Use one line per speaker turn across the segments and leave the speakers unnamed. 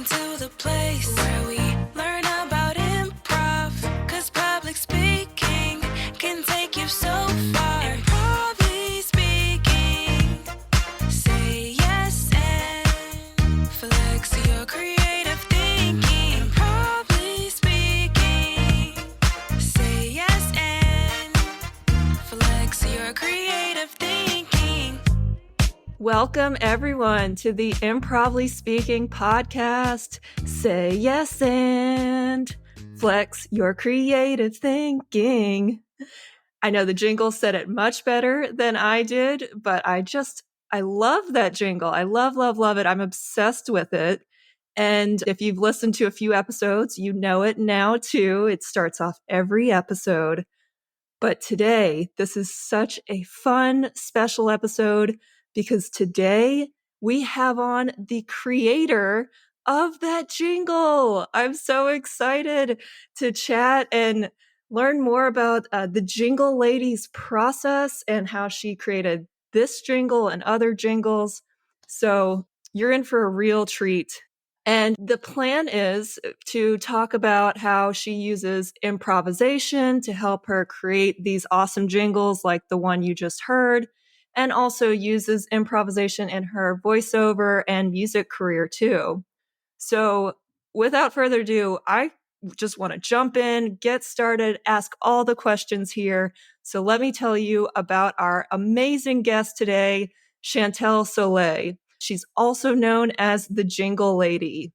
Welcome to the place where we learn about improv, 'cause public speaking can take you so far. Improvly speaking, say yes and flex your creative thinking. Improvly speaking, say yes and flex your creative thinking.
Welcome, everyone, to the Improvly Speaking Podcast. Say yes and flex your creative thinking. I know the jingle said it much better than I did, but I love that jingle. I love it. I'm obsessed with it. And if you've listened to a few episodes, you know it now too. It starts off every episode. But today, this is such a fun, special episode because today we have on the creator of that jingle. I'm so excited to chat and learn more about the Jingle Lady's process and how she created this jingle and other jingles. So you're in for a real treat. And the plan is to talk about how she uses improvisation to help her create these awesome jingles like the one you just heard, and also uses improvisation in her voiceover and music career too. So without further ado, I just want to jump in, get started, ask all the questions here. So let me tell you about our amazing guest today, Shantel Sole. She's also known as the Jingle Lady.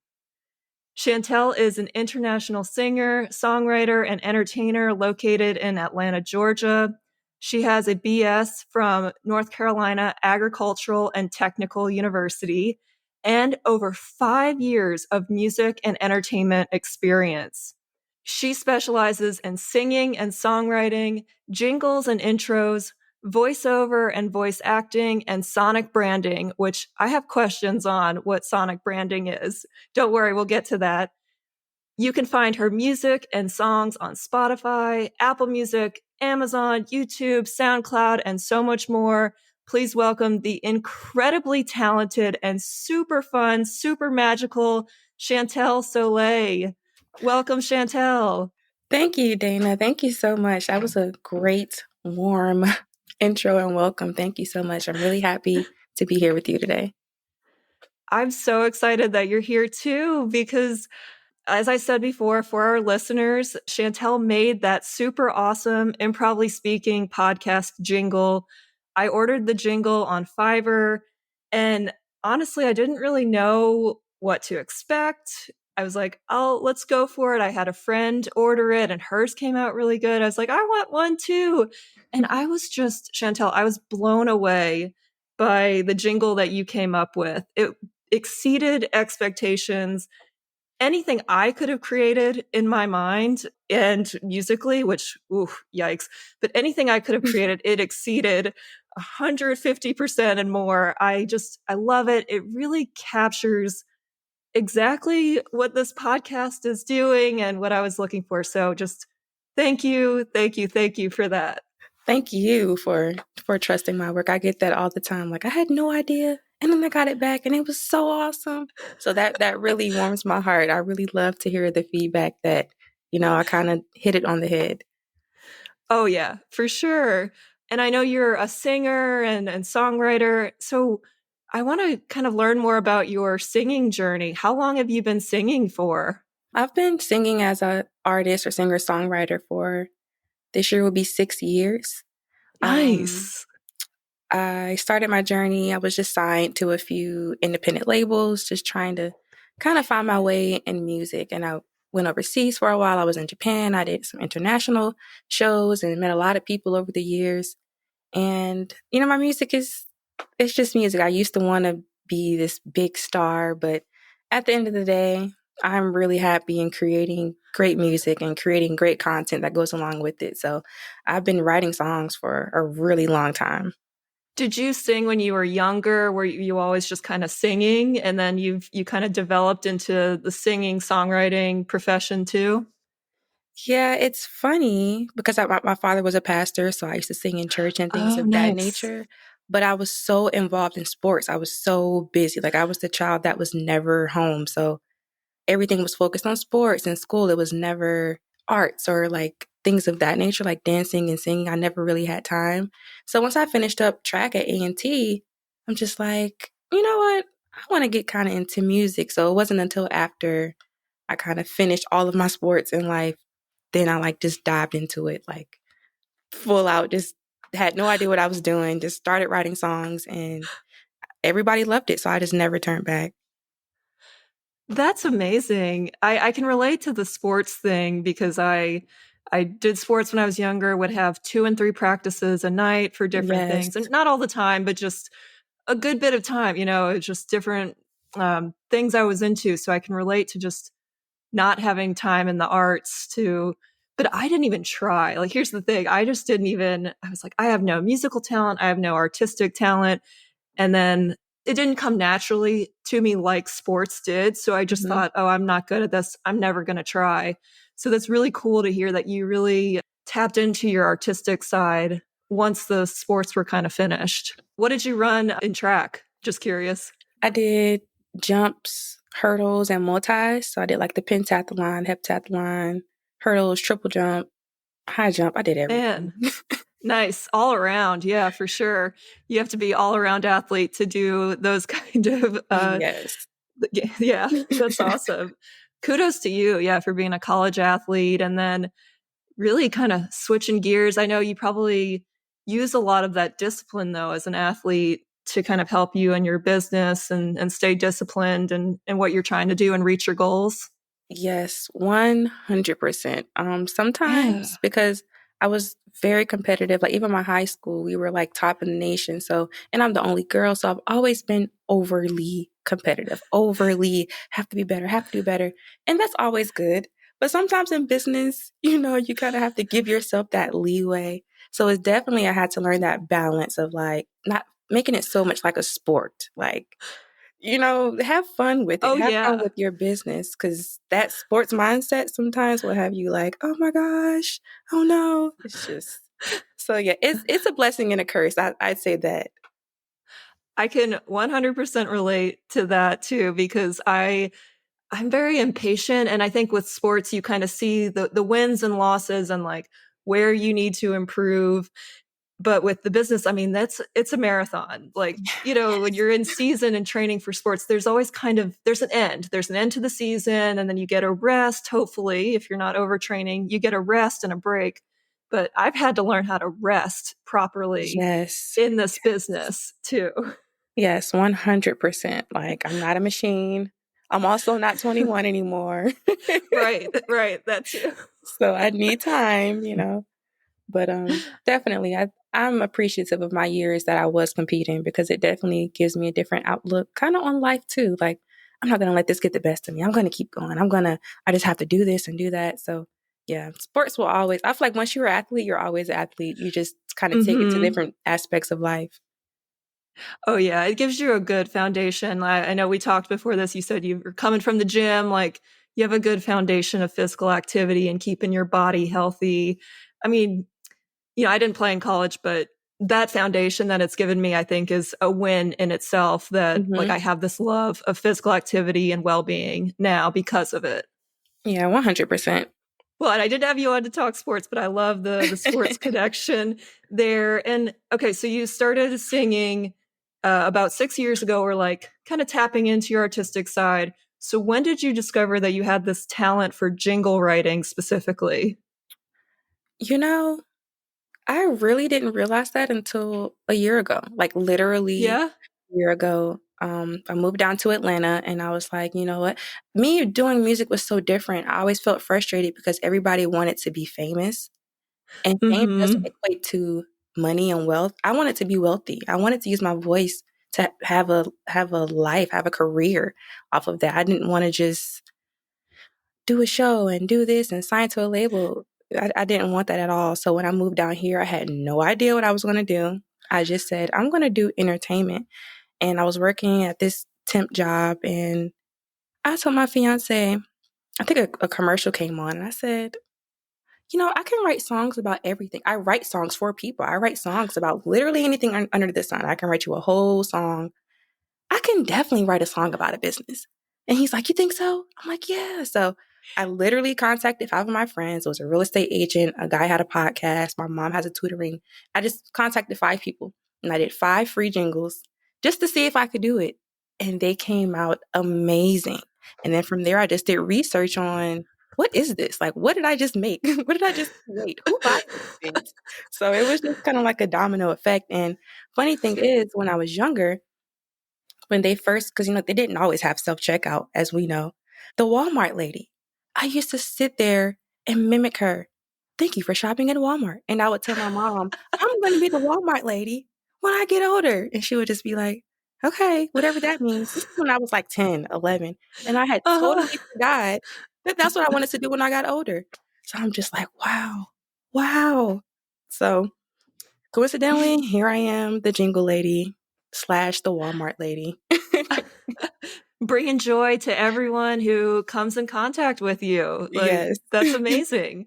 Shantel is an international singer, songwriter, and entertainer located in Atlanta, Georgia. She has a BS from North Carolina Agricultural and Technical University and over 5 years of music and entertainment experience. She specializes in singing and songwriting, jingles and intros, voiceover and voice acting, and sonic branding, which I have questions on what sonic branding is. Don't worry, we'll get to that. You can find her music and songs on Spotify, Apple Music, Amazon, YouTube, SoundCloud, and so much more. Please welcome the incredibly talented and super fun, super magical Shantel Sole. Welcome, Shantel.
Thank you, Dana. Thank you so much. That was a great, warm intro and welcome. Thank you so much. I'm really happy to be here with you today.
I'm so excited that you're here too, because as I said before, for our listeners, Shantel made that super awesome Improvly Speaking podcast jingle. I ordered the jingle on Fiverr, and honestly, I didn't really know what to expect. I was like, oh, let's go for it. I had a friend order it and hers came out really good. I was like, I want one too. And I was just, Shantel, I was blown away by the jingle that you came up with. It exceeded expectations. Anything I could have created in my mind and musically, which, oof, yikes, but anything I could have created, it exceeded 150% and more. I love it. It really captures exactly what this podcast is doing and what I was looking for. So just thank you for that.
Thank you for trusting my work. I get that all the time. Like, I had no idea. And then I got it back and it was so awesome. So that really warms my heart. I really love to hear the feedback that, I kind of hit it on the head.
Oh, yeah, for sure. And I know you're a singer and songwriter. So I want to kind of learn more about your singing journey. How long have you been singing for?
I've been singing as an artist or singer-songwriter for this year will be 6 years.
Nice.
I started my journey. I was just signed to a few independent labels, just trying to kind of find my way in music. And I went overseas for a while. I was in Japan. I did some international shows and met a lot of people over the years. And, my music it's just music. I used to want to be this big star, but at the end of the day, I'm really happy in creating great music and creating great content that goes along with it. So I've been writing songs for a really long time.
Did you sing when you were younger? Were you always just kind of singing and then you kind of developed into the singing songwriting profession too?
Yeah, it's funny because my father was a pastor, so I used to sing in church and things of that nature. But I was so involved in sports. I was so busy. Like, I was the child that was never home. So everything was focused on sports. In school, it was never arts or like things of that nature, like dancing and singing. I never really had time. So once I finished up track at A&T, I'm just like, you know what? I want to get kind of into music. So it wasn't until after I kind of finished all of my sports in life, then I like just dived into it, like full out, just had no idea what I was doing, just started writing songs and everybody loved it. So I just never turned back.
That's amazing. I can relate to the sports thing because I did sports when I was younger, would have 2 and 3 practices a night for different
Yes.
things. And not all the time, but just a good bit of time, it's just different things I was into. So I can relate to just not having time in the arts but I didn't even try. Like, here's the thing. I was like, I have no musical talent. I have no artistic talent. And then it didn't come naturally to me like sports did. So I just thought, oh, I'm not good at this. I'm never going to try. So that's really cool to hear that you really tapped into your artistic side once the sports were kind of finished. What did you run in track? Just curious.
I did jumps, hurdles, and multis. So I did like the pentathlon, heptathlon, hurdles, triple jump, high jump. I did everything.
Man, nice. All around. Yeah, for sure. You have to be all around athlete to do those kind of,
Yes.
yeah, that's awesome. Kudos to you. Yeah, for being a college athlete and then really kind of switching gears. I know you probably use a lot of that discipline though as an athlete to kind of help you in your business and stay disciplined and what you're trying to do and reach your goals.
Yes, 100%.
Yeah.
Sometimes because I was very competitive, like even my high school, we were like top in the nation. So, and I'm the only girl, so I've always been overly competitive, overly have to be better, have to do better. And that's always good. But sometimes in business, you kind of have to give yourself that leeway. So it's definitely, I had to learn that balance of like not making it so much like a sport. Like, have fun with it.
Oh,
Have fun
yeah.
with your business because that sports mindset sometimes will have you like, oh my gosh, oh no. It's just, so yeah, it's a blessing and a curse. I'd say that.
I can 100% relate to that too, because I'm very impatient. And I think with sports, you kind of see the wins and losses and like where you need to improve. But with the business, I mean, it's a marathon. Like, when you're in season and training for sports, there's always there's an end. There's an end to the season and then you get a rest. Hopefully, if you're not overtraining, you get a rest and a break. But I've had to learn how to rest properly
Yes.
in this business too.
Yes, 100%. Like I'm not a machine. I'm also not 21 anymore.
Right. That too.
So I need time. But definitely, I'm appreciative of my years that I was competing because it definitely gives me a different outlook kind of on life too. Like, I'm not going to let this get the best of me. I'm going to keep going. I just have to do this and do that. So yeah, sports will always, I feel like once you're an athlete, you're always an athlete. You just kind of take it to different aspects of life.
Oh yeah, it gives you a good foundation. I know we talked before this. You said you were coming from the gym, like you have a good foundation of physical activity and keeping your body healthy. I mean, I didn't play in college, but that foundation that it's given me, I think, is a win in itself that like I have this love of physical activity and well-being now because of it.
Yeah, 100%.
Well, and I didn't have you on to talk sports, but I love the sports connection there. And okay, so you started singing about 6 years ago, or like kind of tapping into your artistic side. So when did you discover that you had this talent for jingle writing specifically?
I really didn't realize that until a year ago, like literally
Yeah.
a year ago. I moved down to Atlanta and I was like, you know what? Me doing music was so different. I always felt frustrated because everybody wanted to be famous and fame doesn't equate to money and wealth. I wanted to be wealthy. I wanted to use my voice to have a life, have a career off of that. I didn't want to just do a show and do this and sign to a label. I didn't want that at all. So when I moved down here, I had no idea what I was going to do. I just said, I'm going to do entertainment. And I was working at this temp job and I told my fiance, I think a commercial came on and I said, I can write songs about everything. I write songs for people. I write songs about literally anything under the sun. I can write you a whole song. I can definitely write a song about a business. And he's like, you think so? I'm like, yeah. So I literally contacted 5 of my friends. It was a real estate agent. A guy had a podcast. My mom has a tutoring. I just contacted 5 people and I did 5 free jingles just to see if I could do it. And they came out amazing. And then from there, I just did research on what is this? Like, what did I just make? What did I just create? Who buys these things? So it was just kind of like a domino effect. And funny thing is, when I was younger, when they first, because, they didn't always have self-checkout, as we know, the Walmart lady, I used to sit there and mimic her. Thank you for shopping at Walmart. And I would tell my mom, I'm going to be the Walmart lady when I get older. And she would just be like, okay, whatever that means. This is when I was like 10, 11. And I had
Uh-huh.
totally forgot that that's what I wanted to do when I got older. So I'm just like, wow. So coincidentally, here I am, the Jingle Lady / the Walmart lady.
Bringing joy to everyone who comes in contact with you. Like,
Yes.
that's amazing.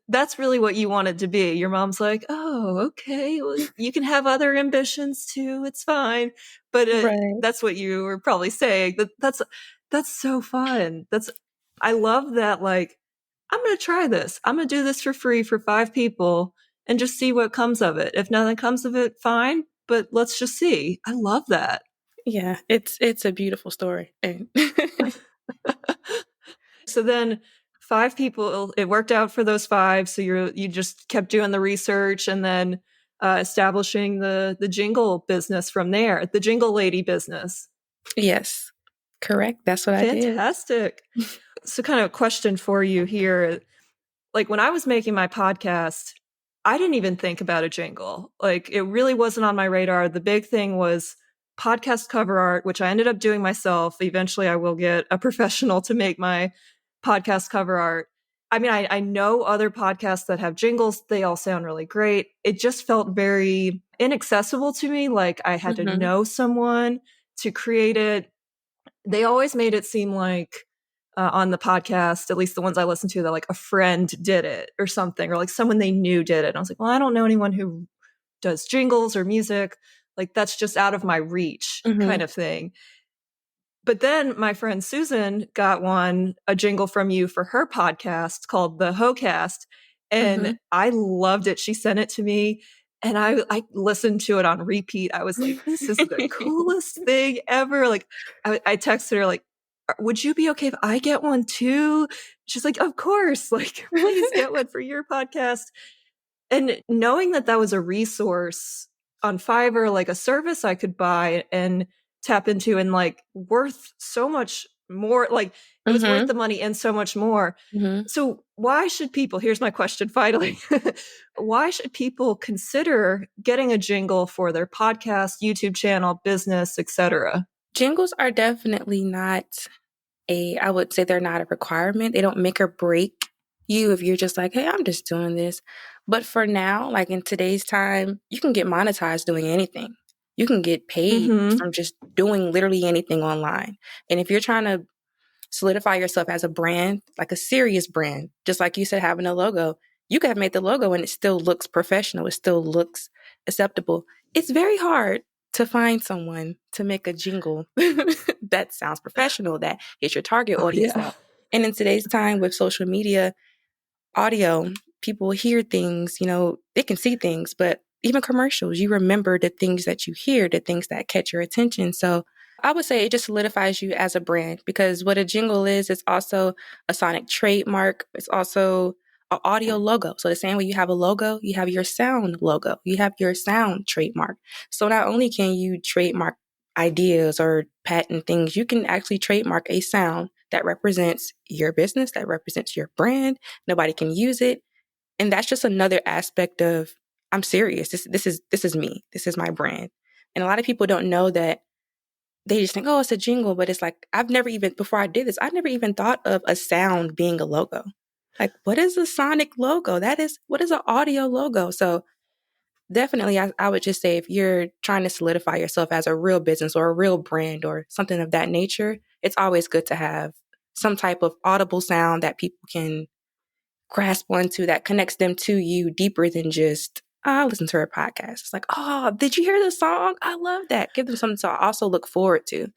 That's really what you wanted to be. Your mom's like, oh, okay, well, you can have other ambitions too. It's fine. But
Right.
that's what you were probably saying. That's so fun. I love that. Like, I'm going to try this. I'm going to do this for free for 5 people and just see what comes of it. If nothing comes of it, fine. But let's just see. I love that.
Yeah, it's a beautiful story. And
So then 5 people, it worked out for those 5. So you just kept doing the research and then establishing the jingle business from there, the Jingle Lady business.
yes, correct. That's what I did.
Fantastic. So kind of a question for you here. Like when I was making my podcast, I didn't even think about a jingle. Like it really wasn't on my radar. The big thing was podcast cover art, which I ended up doing myself. Eventually I will get a professional to make my podcast cover art. I mean, I know other podcasts that have jingles. They all sound really great. It just felt very inaccessible to me. Like I had to
Mhm.
know someone to create it. They always made it seem like on the podcast, at least the ones I listened to, that like a friend did it or something, or like someone they knew did it. And I was like, well, I don't know anyone who does jingles or music. Like that's just out of my reach kind
Mhm.
of thing. But then my friend Susan got a jingle from you for her podcast called the Hocast. And
Mhm.
I loved it. She sent it to me and I listened to it on repeat. I was like, this is the coolest thing ever. Like I texted her like, would you be okay if I get one too? She's like, of course, like please get one for your podcast. And knowing that that was a resource on Fiverr, like a service I could buy and tap into and like worth so much more, like it was worth
Mhm.
the money and so much more.
Mhm.
So why should people, here's my question finally, why should people consider getting a jingle for their podcast, YouTube channel, business, etc.?
Jingles are definitely not I would say they're not a requirement. They don't make or break you if you're just like, hey, I'm just doing this. But for now, like in today's time, you can get monetized doing anything. You can get paid
Mm-hmm.
from just doing literally anything online. And if you're trying to solidify yourself as a brand, like a serious brand, just like you said, having a logo, you could have made the logo and it still looks professional. It still looks acceptable. It's very hard to find someone to make a jingle that sounds professional, that hits your target
Oh
audience.
yeah.
And in today's time with social media, audio, people hear things, they can see things, but even commercials, you remember the things that you hear, the things that catch your attention. So I would say it just solidifies you as a brand because what a jingle is, it's also a sonic trademark. It's also an audio logo. So the same way you have a logo, you have your sound logo, you have your sound trademark. So not only can you trademark ideas or patent things, you can actually trademark a sound that represents your business, that represents your brand. Nobody can use it. And that's just another aspect of I'm serious. This is me. This is my brand. And a lot of people don't know that they just think, oh, it's a jingle, but it's like before I did this, I never even thought of a sound being a logo. Like, what is a sonic logo? What is an audio logo? So definitely, I would just say if you're trying to solidify yourself as a real business or a real brand or something of that nature, it's always good to have some type of audible sound that people can grasp onto that connects them to you deeper than just, I listen to her podcast. It's like, oh, did you hear the song? I love that. Give them something to also look forward to.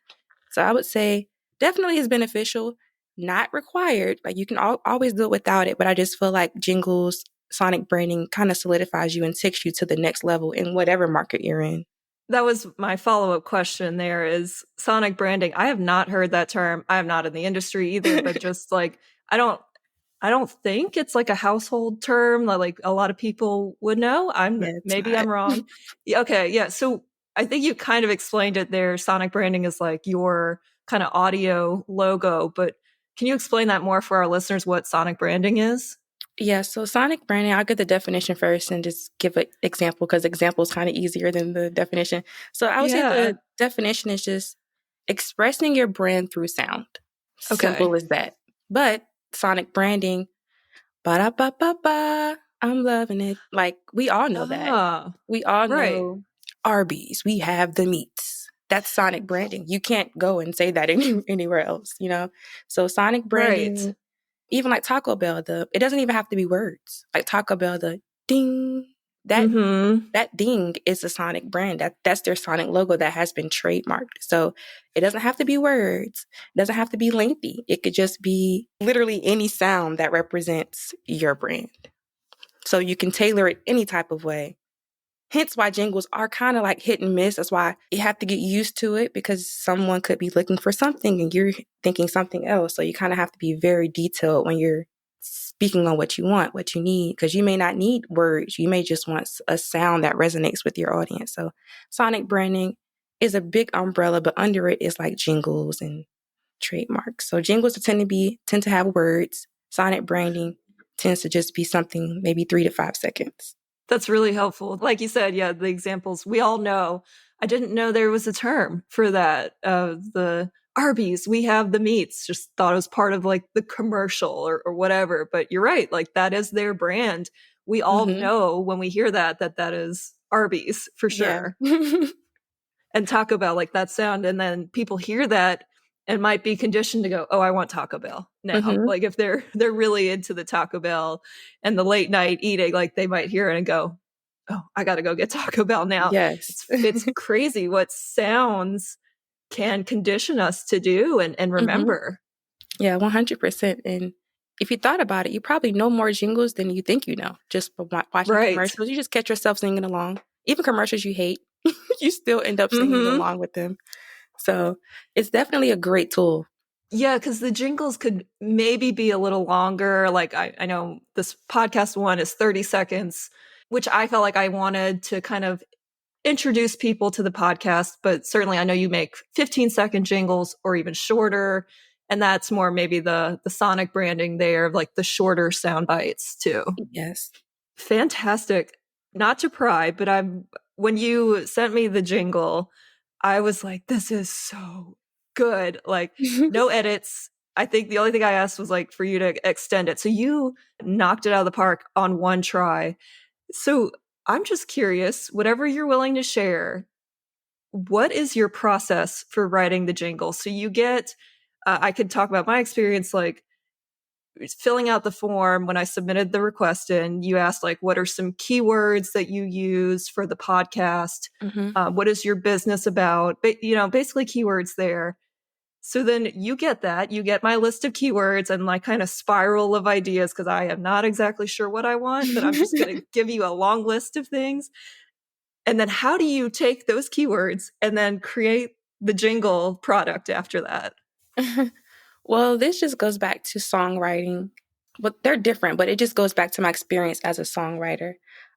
So I would say definitely is beneficial, not required. Like you can always do it without it. But I just feel like jingles, sonic branding kind of solidifies you and takes you to the next level in whatever market you're in.
That was my follow-up question there is sonic branding. I have not heard that term. I'm not in the industry either, but just like, I don't think it's like a household term that like a lot of people would know.
Yeah, it's
Maybe
not.
I'm wrong. Yeah, okay, yeah. So I think you kind of explained it there. Sonic branding is like your kind of audio logo, but can you explain that more for our listeners what sonic branding is?
Yeah, so sonic branding, I'll get the definition first and just give an example because example is kind of easier than the definition. So I would say
Yeah.
the definition is just expressing your brand through sound.
Okay.
Simple as that. But sonic branding, ba-da-ba-ba-ba, I'm loving it. Like we all know that.
Ah,
We all
right.
know Arby's, we have the meats. That's sonic branding. You can't go and say that anywhere else, you know? So sonic
Right.
branding, even like Taco Bell, it doesn't even have to be words. Like Taco Bell, the ding, that
Mm-hmm.
that ding is a sonic brand. That's their sonic logo that has been trademarked. So it doesn't have to be words. It doesn't have to be lengthy. It could just be literally any sound that represents your brand. So you can tailor it any type of way. Hence why jingles are kind of like hit and miss. That's why you have to get used to it because someone could be looking for something and you're thinking something else. So you kind of have to be very detailed when you're speaking on what you want, what you need, because you may not need words. You may just want a sound that resonates with your audience. So sonic branding is a big umbrella, but under it is like jingles and trademarks. So jingles tend to have words. Sonic branding tends to just be something maybe 3 to 5 seconds.
That's really helpful. Like you said, yeah, the examples we all know. I didn't know there was a term for that. The Arby's, we have the meats. Just thought it was part of like the commercial or whatever. But you're right. Like that is their brand. We all
Mm-hmm.
know when we hear that is Arby's for
Yeah.
sure. And Taco Bell, like that sound. And then people hear that and might be conditioned to go, oh, I want Taco Bell now.
Mm-hmm.
Like if they're really into the Taco Bell and the late night eating, like they might hear it and go, oh, I got to go get Taco Bell now.
Yes.
It's crazy what sounds can condition us to do and remember.
Yeah, 100%. And if you thought about it, you probably know more jingles than you think you know just from watching
Right.
commercials. You just catch yourself singing along. Even commercials you hate, you still end up singing
Mm-hmm.
along with them. So it's definitely a great tool.
Yeah, because the jingles could maybe be a little longer. Like I know this podcast one is 30 seconds, which I felt like I wanted to kind of introduce people to the podcast, but certainly I know you make 15-second jingles or even shorter. And that's more maybe the sonic branding there of like the shorter sound bites too.
Yes.
Fantastic. Not to pry, but when you sent me the jingle, I was like, this is so good. Like no edits. I think the only thing I asked was like for you to extend it. So you knocked it out of the park on one try. So I'm just curious, whatever you're willing to share, what is your process for writing the jingle? So you get, I could talk about my experience, like filling out the form when I submitted the request in, you asked like, what are some keywords that you use for the podcast?
Mm-hmm.
What is your business about? But, basically keywords there. So then you get that, you get my list of keywords and like kind of spiral of ideas because I am not exactly sure what I want, but I'm just going to give you a long list of things. And then how do you take those keywords and then create the jingle product after that?
Well, this just goes back to songwriting. Well, they're different, but it just goes back to my experience as a songwriter.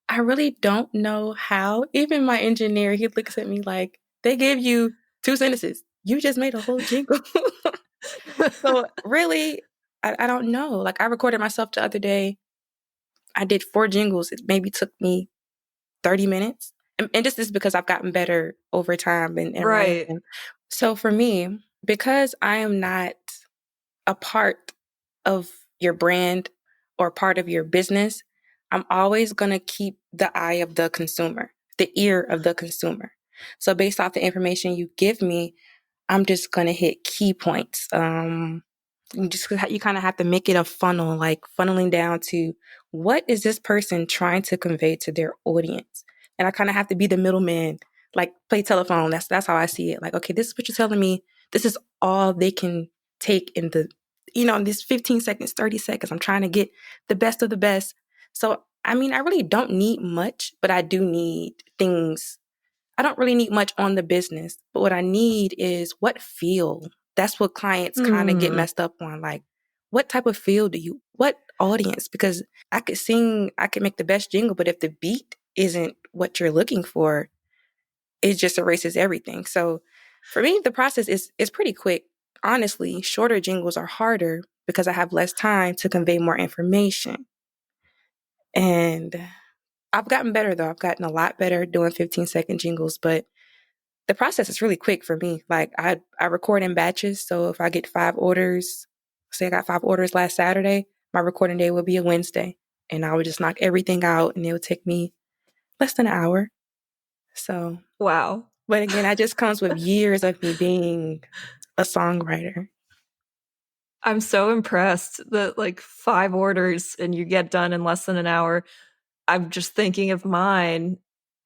I really don't know how. Even my engineer, he looks at me like, they gave you 2 sentences. You just made a whole jingle. So really, I don't know. Like I recorded myself the other day. I did 4 jingles. It maybe took me 30 minutes. And this is because I've gotten better over time and writing
Right.
them. So for me, because I am not a part of your brand or part of your business, I'm always going to keep the eye of the consumer, the ear of the consumer. So based off the information you give me, I'm just going to hit key points. You kind of have to make it a funnel, like funneling down to what is this person trying to convey to their audience? And I kind of have to be the middleman, like play telephone. That's how I see it. Like, okay, this is what you're telling me. This is all they can take in the, in these 15 seconds, 30 seconds. I'm trying to get the best of the best. So, I mean, I really don't need much, but I do need things. I don't really need much on the business, but what I need is what feel. That's what clients kind of get messed up on. Like, what type of feel what audience? Because I could sing, I could make the best jingle, but if the beat isn't what you're looking for, it just erases everything. So for me, the process is pretty quick. Honestly, shorter jingles are harder because I have less time to convey more information. And I've gotten better though. I've gotten a lot better doing 15-second jingles, but the process is really quick for me. Like I record in batches. So if I get 5 orders, say I got 5 orders last Saturday, my recording day will be a Wednesday. And I would just knock everything out and it would take me less than an hour. So,
Wow.
But again, that just comes with years of me being a songwriter.
I'm so impressed that like 5 orders and you get done in less than an hour. I'm just thinking of mine.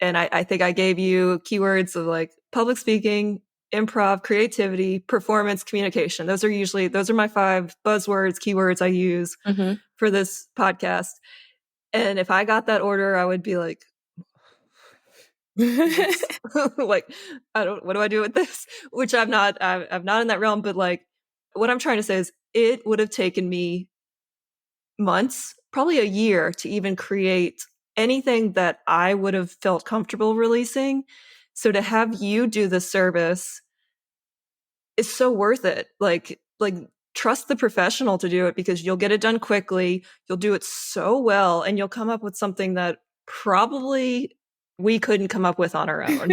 And I think I gave you keywords of like public speaking, improv, creativity, performance, communication. Those are my 5 buzzwords, keywords I use for this podcast. And if I got that order, I would be like, like, what do I do with this? Which I'm not in that realm, but like what I'm trying to say is it would have taken me months, probably a year to even create anything that I would have felt comfortable releasing. So to have you do the service is so worth it. Like trust the professional to do it because you'll get it done quickly. You'll do it so well and you'll come up with something that probably we couldn't come up with on our own.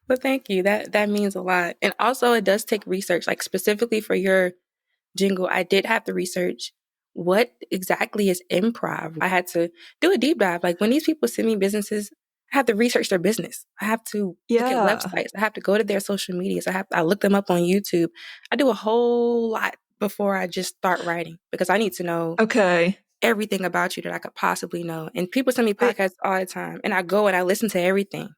Well, thank you. That means a lot. And also it does take research, like specifically for your jingle. I did have to research what exactly is improv. I had to do a deep dive. Like when these people send me businesses, I have to research their business. I have to look at websites. I have to go to their social medias. I look them up on YouTube. I do a whole lot before I just start writing because I need to know everything about you that I could possibly know. And people send me podcasts all the time and I go and I listen to everything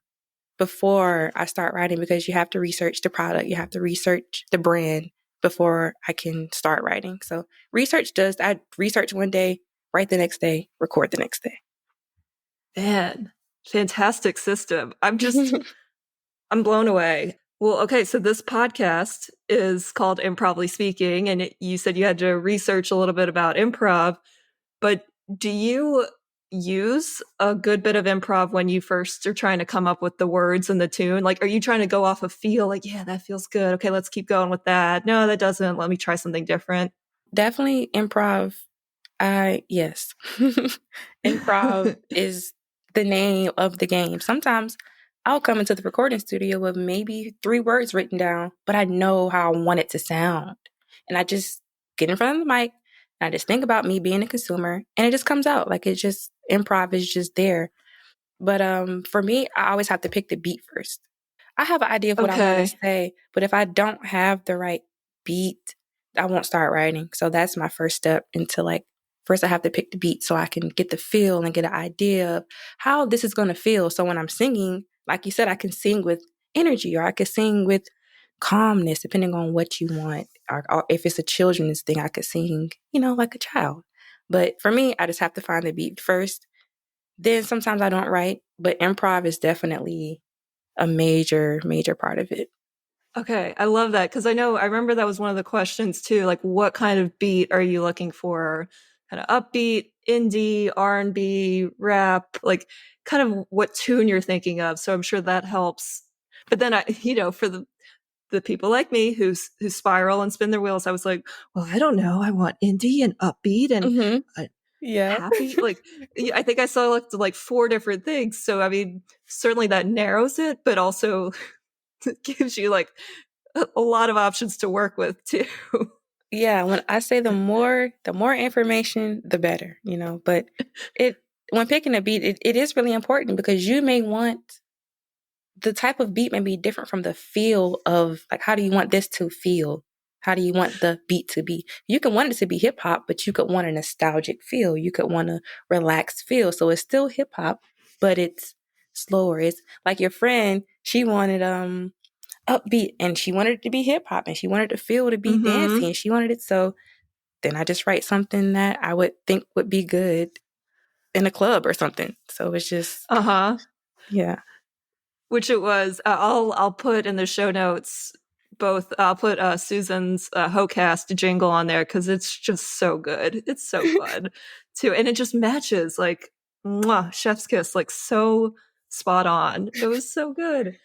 before I start writing because you have to research the product. You have to research the brand before I can start writing. So I research one day, write the next day, record the next day.
Man, fantastic system. I'm blown away. Well, okay, so this podcast is called Improvly Speaking, and you said you had to research a little bit about improv, but do you use a good bit of improv when you first are trying to come up with the words and the tune? Like, are you trying to go off of feel, like, yeah, that feels good. Okay, let's keep going with that. No, that doesn't. Let me try something different.
Definitely improv. Yes. Improv is the name of the game. Sometimes I'll come into the recording studio with maybe 3 words written down, but I know how I want it to sound. And I just get in front of the mic and I just think about me being a consumer and it just comes out. Like improv is just there. But for me, I always have to pick the beat first. I have an idea of what I want to say, but if I don't have the right beat, I won't start writing. So that's my first step into first I have to pick the beat so I can get the feel and get an idea of how this is going to feel. So when I'm singing, like you said, I can sing with energy or I can sing with calmness, depending on what you want. Or if it's a children's thing, I could sing, like a child. But for me, I just have to find the beat first. Then sometimes I don't write, but improv is definitely a major, major part of it.
Okay, I love that because I remember that was one of the questions too. Like, what kind of beat are you looking for? Kind of upbeat, indie, R&B, rap, like kind of what tune you're thinking of. So I'm sure that helps. But then for the people like me who spiral and spin their wheels, I was like, well, I don't know. I want indie and upbeat and happy. Like, I think I selected like 4 different things. So I mean, certainly that narrows it, but also it gives you like a lot of options to work with too.
Yeah, when I say the more information, the better, but when picking a beat, it is really important because you may want the type of beat may be different from the feel of like, how do you want this to feel? How do you want the beat to be? You can want it to be hip hop, but you could want a nostalgic feel. You could want a relaxed feel. So it's still hip hop, but it's slower. It's like your friend, she wanted upbeat, and she wanted it to be hip hop, and she wanted the feel to be dancey, and she wanted it. So then I just write something that I would think would be good in a club or something. So it's just, yeah.
Which it was. I'll put in the show notes both. I'll put Susan's Hocast jingle on there because it's just so good. It's so fun too, and it just matches like mwah, chef's kiss, like so spot on. It was so good.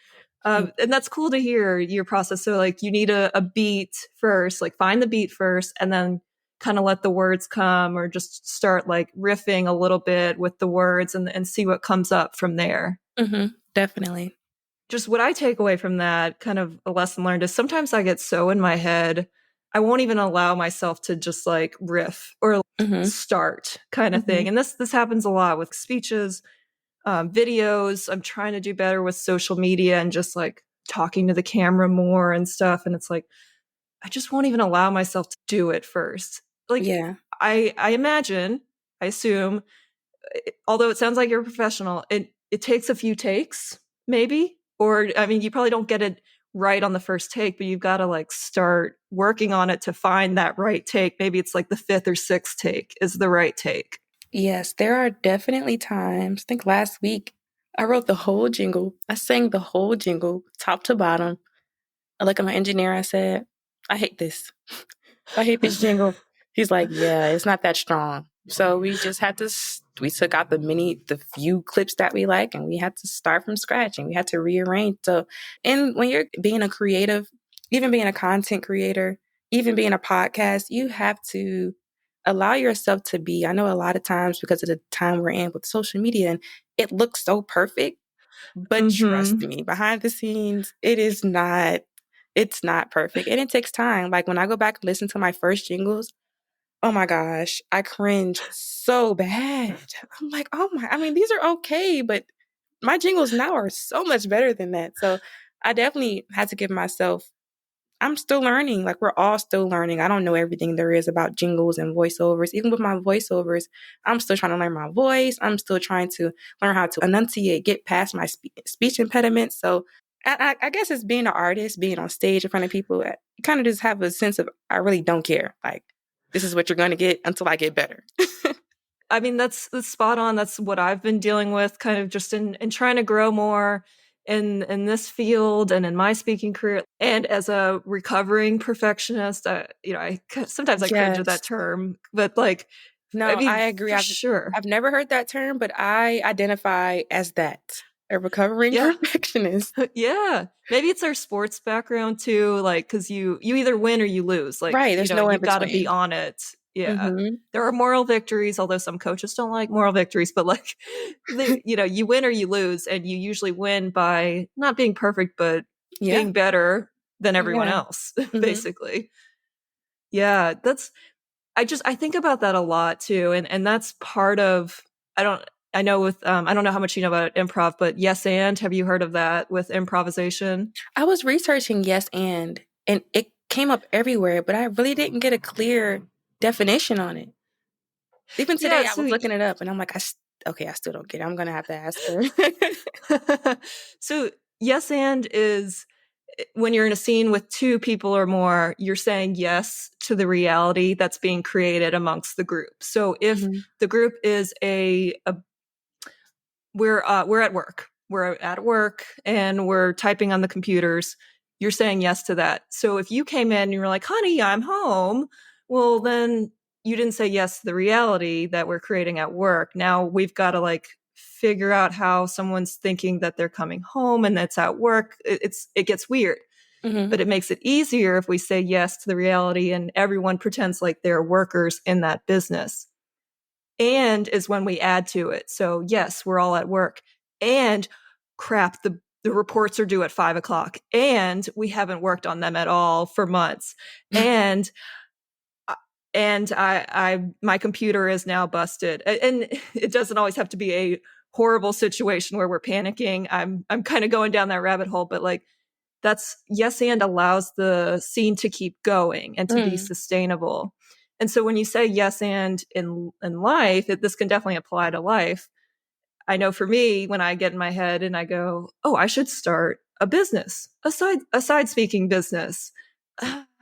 And that's cool to hear your process. So like you need a beat first, like find the beat first, and then kind of let the words come, or just start like riffing a little bit with the words and see what comes up from there.
Definitely.
Just what I take away from that, kind of a lesson learned, is sometimes I get so in my head, I won't even allow myself to just like riff or start kind of thing. And this happens a lot with speeches, videos. I'm trying to do better with social media and just like talking to the camera more and stuff. And it's like, I just won't even allow myself to do it first. Like, I imagine, I assume, although it sounds like you're a professional, it takes a few takes, maybe. Or, I mean, you probably don't get it right on the first take, but you've got to like start working on it to find that right take. Maybe it's like the 5th or 6th take is the right take.
Yes, there are definitely times. I think last week I wrote the whole jingle. I sang the whole jingle, top to bottom. I look at my engineer. I said, I hate this. I hate this jingle. He's like, yeah, it's not that strong. So we just had to, we took out the few clips that we like, and we had to start from scratch, and we had to rearrange. So, and when you're being a creative, even being a content creator, even being a podcast, you have to allow yourself to be. I know a lot of times, because of the time we're in with social media, and it looks so perfect, but trust me, behind the scenes, it's not perfect, and it takes time. Like when I go back and listen to my first jingles, oh my gosh, I cringe so bad. I'm like, I mean, these are okay, but my jingles now are so much better than that. So I definitely had to give myself, I'm still learning. Like we're all still learning. I don't know everything there is about jingles and voiceovers. Even with my voiceovers, I'm still trying to learn my voice. I'm still trying to learn how to enunciate, get past my speech impediments. So I guess it's being an artist, being on stage in front of people. You kind of just have a sense of, I really don't care. Like, this is what you're going to get until I get better.
I mean, that's spot on. That's what I've been dealing with, kind of just in trying to grow more in this field and in my speaking career. And as a recovering perfectionist, I sometimes I cringe at that term, but like,
no,
I mean,
I agree.
I've
never heard that term, but I identify as that. A recovering perfectionist.
Yeah. Maybe it's our sports background too, like, because you either win or you lose. Like,
right, there's no in
you've got to
between.
be on it. Yeah. There are moral victories, although some coaches don't like moral victories, but like, you win or you lose, and you usually win by not being perfect, but being better than everyone else, basically. Yeah. I think about that a lot too. And that's part of, I know I don't know how much you know about improv, but yes and, have you heard of that with improvisation?
I was researching yes and it came up everywhere, but I really didn't get a clear definition on it. Even today, I was looking it up, and I'm like, I still don't get it. I'm going to have to ask her.
So yes and is when you're in a scene with 2 people or more, you're saying yes to the reality that's being created amongst the group. So if the group is we're at work. We're at work and we're typing on the computers. You're saying yes to that. So if you came in and you were like, honey, I'm home, well, then you didn't say yes to the reality that we're creating at work. Now we've got to like figure out how someone's thinking that they're coming home and that's at work. It gets weird. But it makes it easier if we say yes to the reality and everyone pretends like they're workers in that business. And is when we add to it. So yes, we're all at work. And crap, the reports are due at 5:00. And we haven't worked on them at all for months. And my computer is now busted. And it doesn't always have to be a horrible situation where we're panicking. I'm kind of going down that rabbit hole, but like that's yes and allows the scene to keep going and to be sustainable. And so when you say yes and in life, this can definitely apply to life. I know for me, when I get in my head and I go, oh, I should start a business, a side speaking business.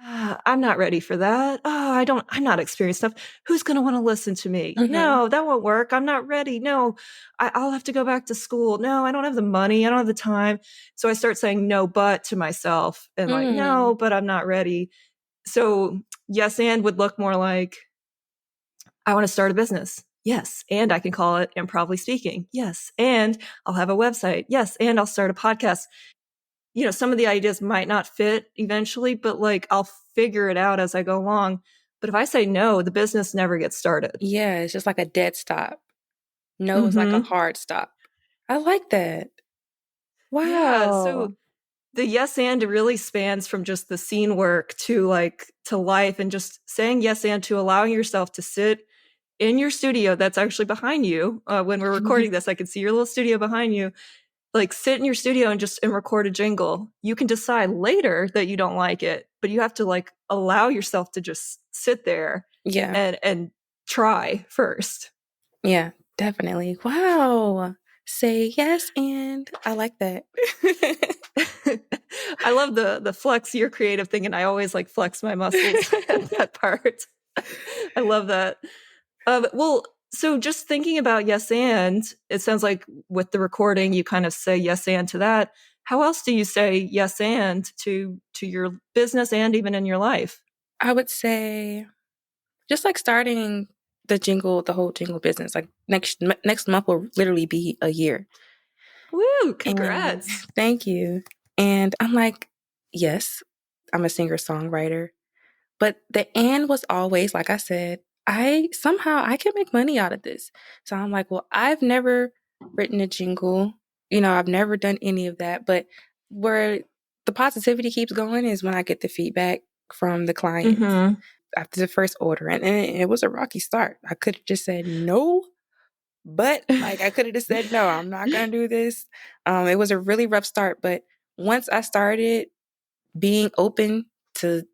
I'm not ready for that. I'm not experienced enough. Who's going to want to listen to me?
Mhm.
No, that won't work. I'm not ready. No, I'll have to go back to school. No, I don't have the money. I don't have the time. So I start saying no, but to myself and like, no, but I'm not ready. So yes, and would look more like, I want to start a business. Yes. And I can call it Improvely Speaking. Yes. And I'll have a website. Yes. And I'll start a podcast. Some of the ideas might not fit eventually, but like I'll figure it out as I go along. But if I say no, the business never gets started.
Yeah, it's just like a dead stop. No, it's like a hard stop. I like that. Wow.
Yeah. So the yes and really spans from just the scene work to life, and just saying yes and to allowing yourself to sit in your studio that's actually behind you. When we're recording this, I can see your little studio behind you. Like sit in your studio and record a jingle. You can decide later that you don't like it, but you have to like allow yourself to just sit there and try first.
Yeah, definitely. Wow. Say yes and I like that.
I love the flex your creative thing, and I always like flex my muscles at that part. I love that. Well, so just thinking about yes and, it sounds like with the recording you kind of say yes and to that. How else do you say yes and to your business and even in your life?
I would say just like starting the whole jingle business. Like next month will literally be a year.
Woo, congrats.
And thank you. And I'm like, yes, I'm a singer-songwriter. But the and was always, like I said, I can make money out of this. So I'm like, well, I've never written a jingle. I've never done any of that. But where the positivity keeps going is when I get the feedback from the clients after the first order. And it was a rocky start. I could have just said no. But like I could have just said, no, I'm not going to do this. It was a really rough start. But once I started being open to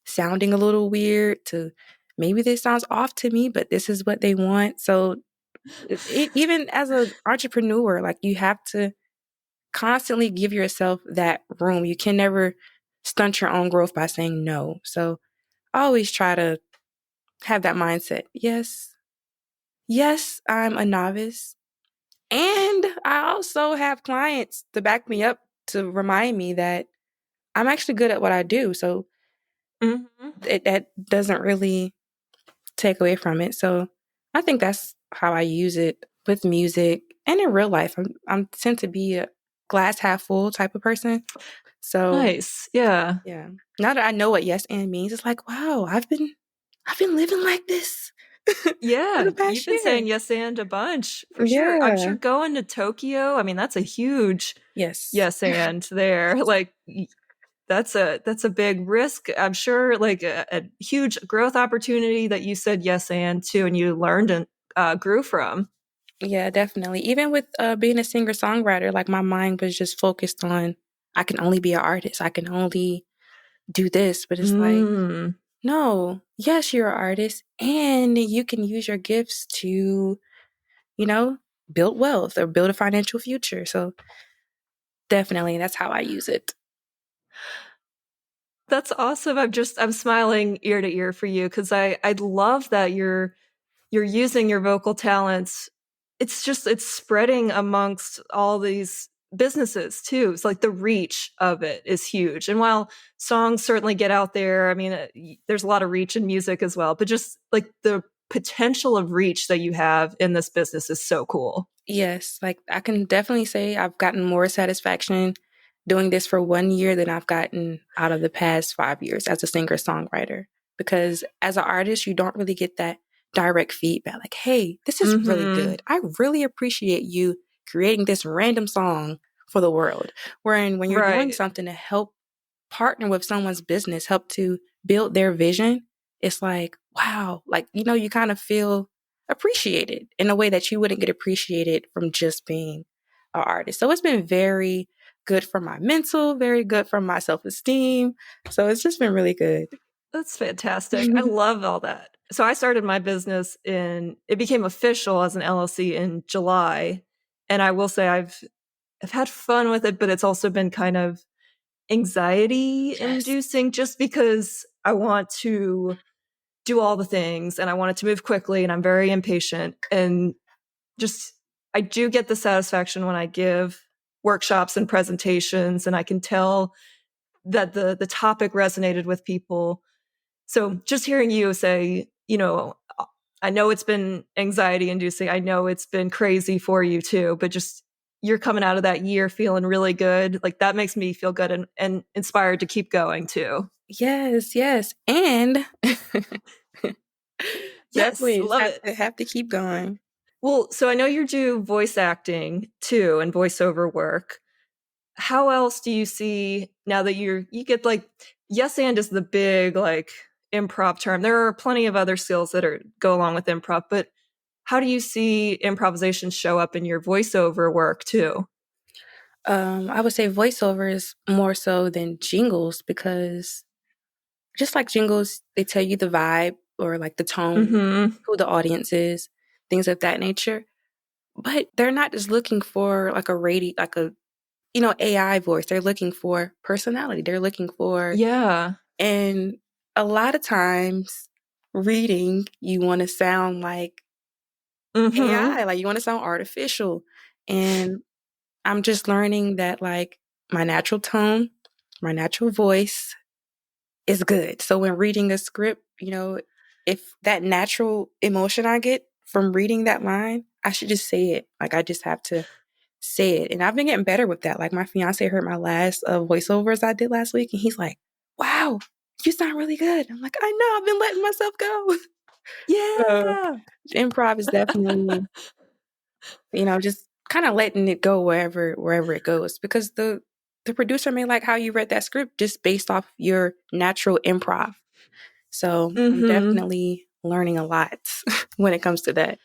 sounding a little weird, to maybe this sounds off to me, but this is what they want. So even as an entrepreneur, like you have to constantly give yourself that room. You can never stunt your own growth by saying no. So I always try to have that mindset. Yes, I'm a novice. And I also have clients to back me up, to remind me that I'm actually good at what I do. So that doesn't really take away from it. So I think that's how I use it with music and in real life. I tend to be a glass half full type of person. So
nice. Yeah.
Now that I know what yes and means, it's like, wow, I've been living like this.
Yeah,
for the past
you've been
year.
saying yes and a bunch for sure. I'm sure going to Tokyo, I mean, that's a huge yes and there. Like that's a big risk. I'm sure like a huge growth opportunity that you said yes and to, and you learned and grew from.
Yeah, definitely. Even with being a singer-songwriter, like my mind was just focused on, I can only be an artist. I can only do this. But it's like, no, yes, you're an artist and you can use your gifts to, build wealth or build a financial future. So definitely that's how I use it.
That's awesome. I'm smiling ear to ear for you, because I love that you're using your vocal talents. It's spreading amongst all these businesses too. It's like the reach of it is huge. And while songs certainly get out there, I mean, there's a lot of reach in music as well, but just like the potential of reach that you have in this business is so cool.
Yes, like I can definitely say I've gotten more satisfaction doing this for 1 year than I've gotten out of the past 5 years as a singer-songwriter. Because as an artist, you don't really get that direct feedback. Like, hey, this is really good. I really appreciate you creating this random song for the world. When you're doing something to help partner with someone's business, help to build their vision, it's like, wow, like, you kind of feel appreciated in a way that you wouldn't get appreciated from just being an artist. So it's been very good for my mental, very good for my self-esteem. So it's just been really good.
That's fantastic. I love all that. So I started my business it became official as an LLC in July. And I will say I've had fun with it, but it's also been kind of anxiety
Yes.
inducing just because I want to do all the things and I want it to move quickly and I'm very impatient. And just, I do get the satisfaction when I give workshops and presentations and I can tell that the topic resonated with people. So just hearing you say, I know it's been anxiety inducing. I know it's been crazy for you too, but just you're coming out of that year feeling really good. Like that makes me feel good and inspired to keep going too.
Yes, yes. And
Yes,
definitely just
love
have
it.
to keep going.
Well, so I know you do voice acting too and voiceover work. How else do you see now that you get like yes and is the big like improv term. There are plenty of other skills that go along with improv, but how do you see improvisation show up in your voiceover work too?
I would say voiceover is more so than jingles because just like jingles, they tell you the vibe or like the tone,
Mm-hmm.
who the audience is, things of that nature. But they're not just looking for like AI voice. They're looking for personality. They're looking for,
Yeah.
and a lot of times reading, you want to sound like
Mm-hmm.
AI, like you want to sound artificial. And I'm just learning that like my natural tone, my natural voice is good. So when reading a script, if that natural emotion I get from reading that line, I should just say it. Like I just have to say it. And I've been getting better with that. Like my fiance heard my last voiceovers I did last week and he's like, wow, you sound really good. I'm like, I know, I've been letting myself go. So
Yeah.
improv is definitely, just kind of letting it go wherever it goes because the producer may like how you read that script just based off your natural improv. So I'm
Mm-hmm.
definitely learning a lot when it comes to that.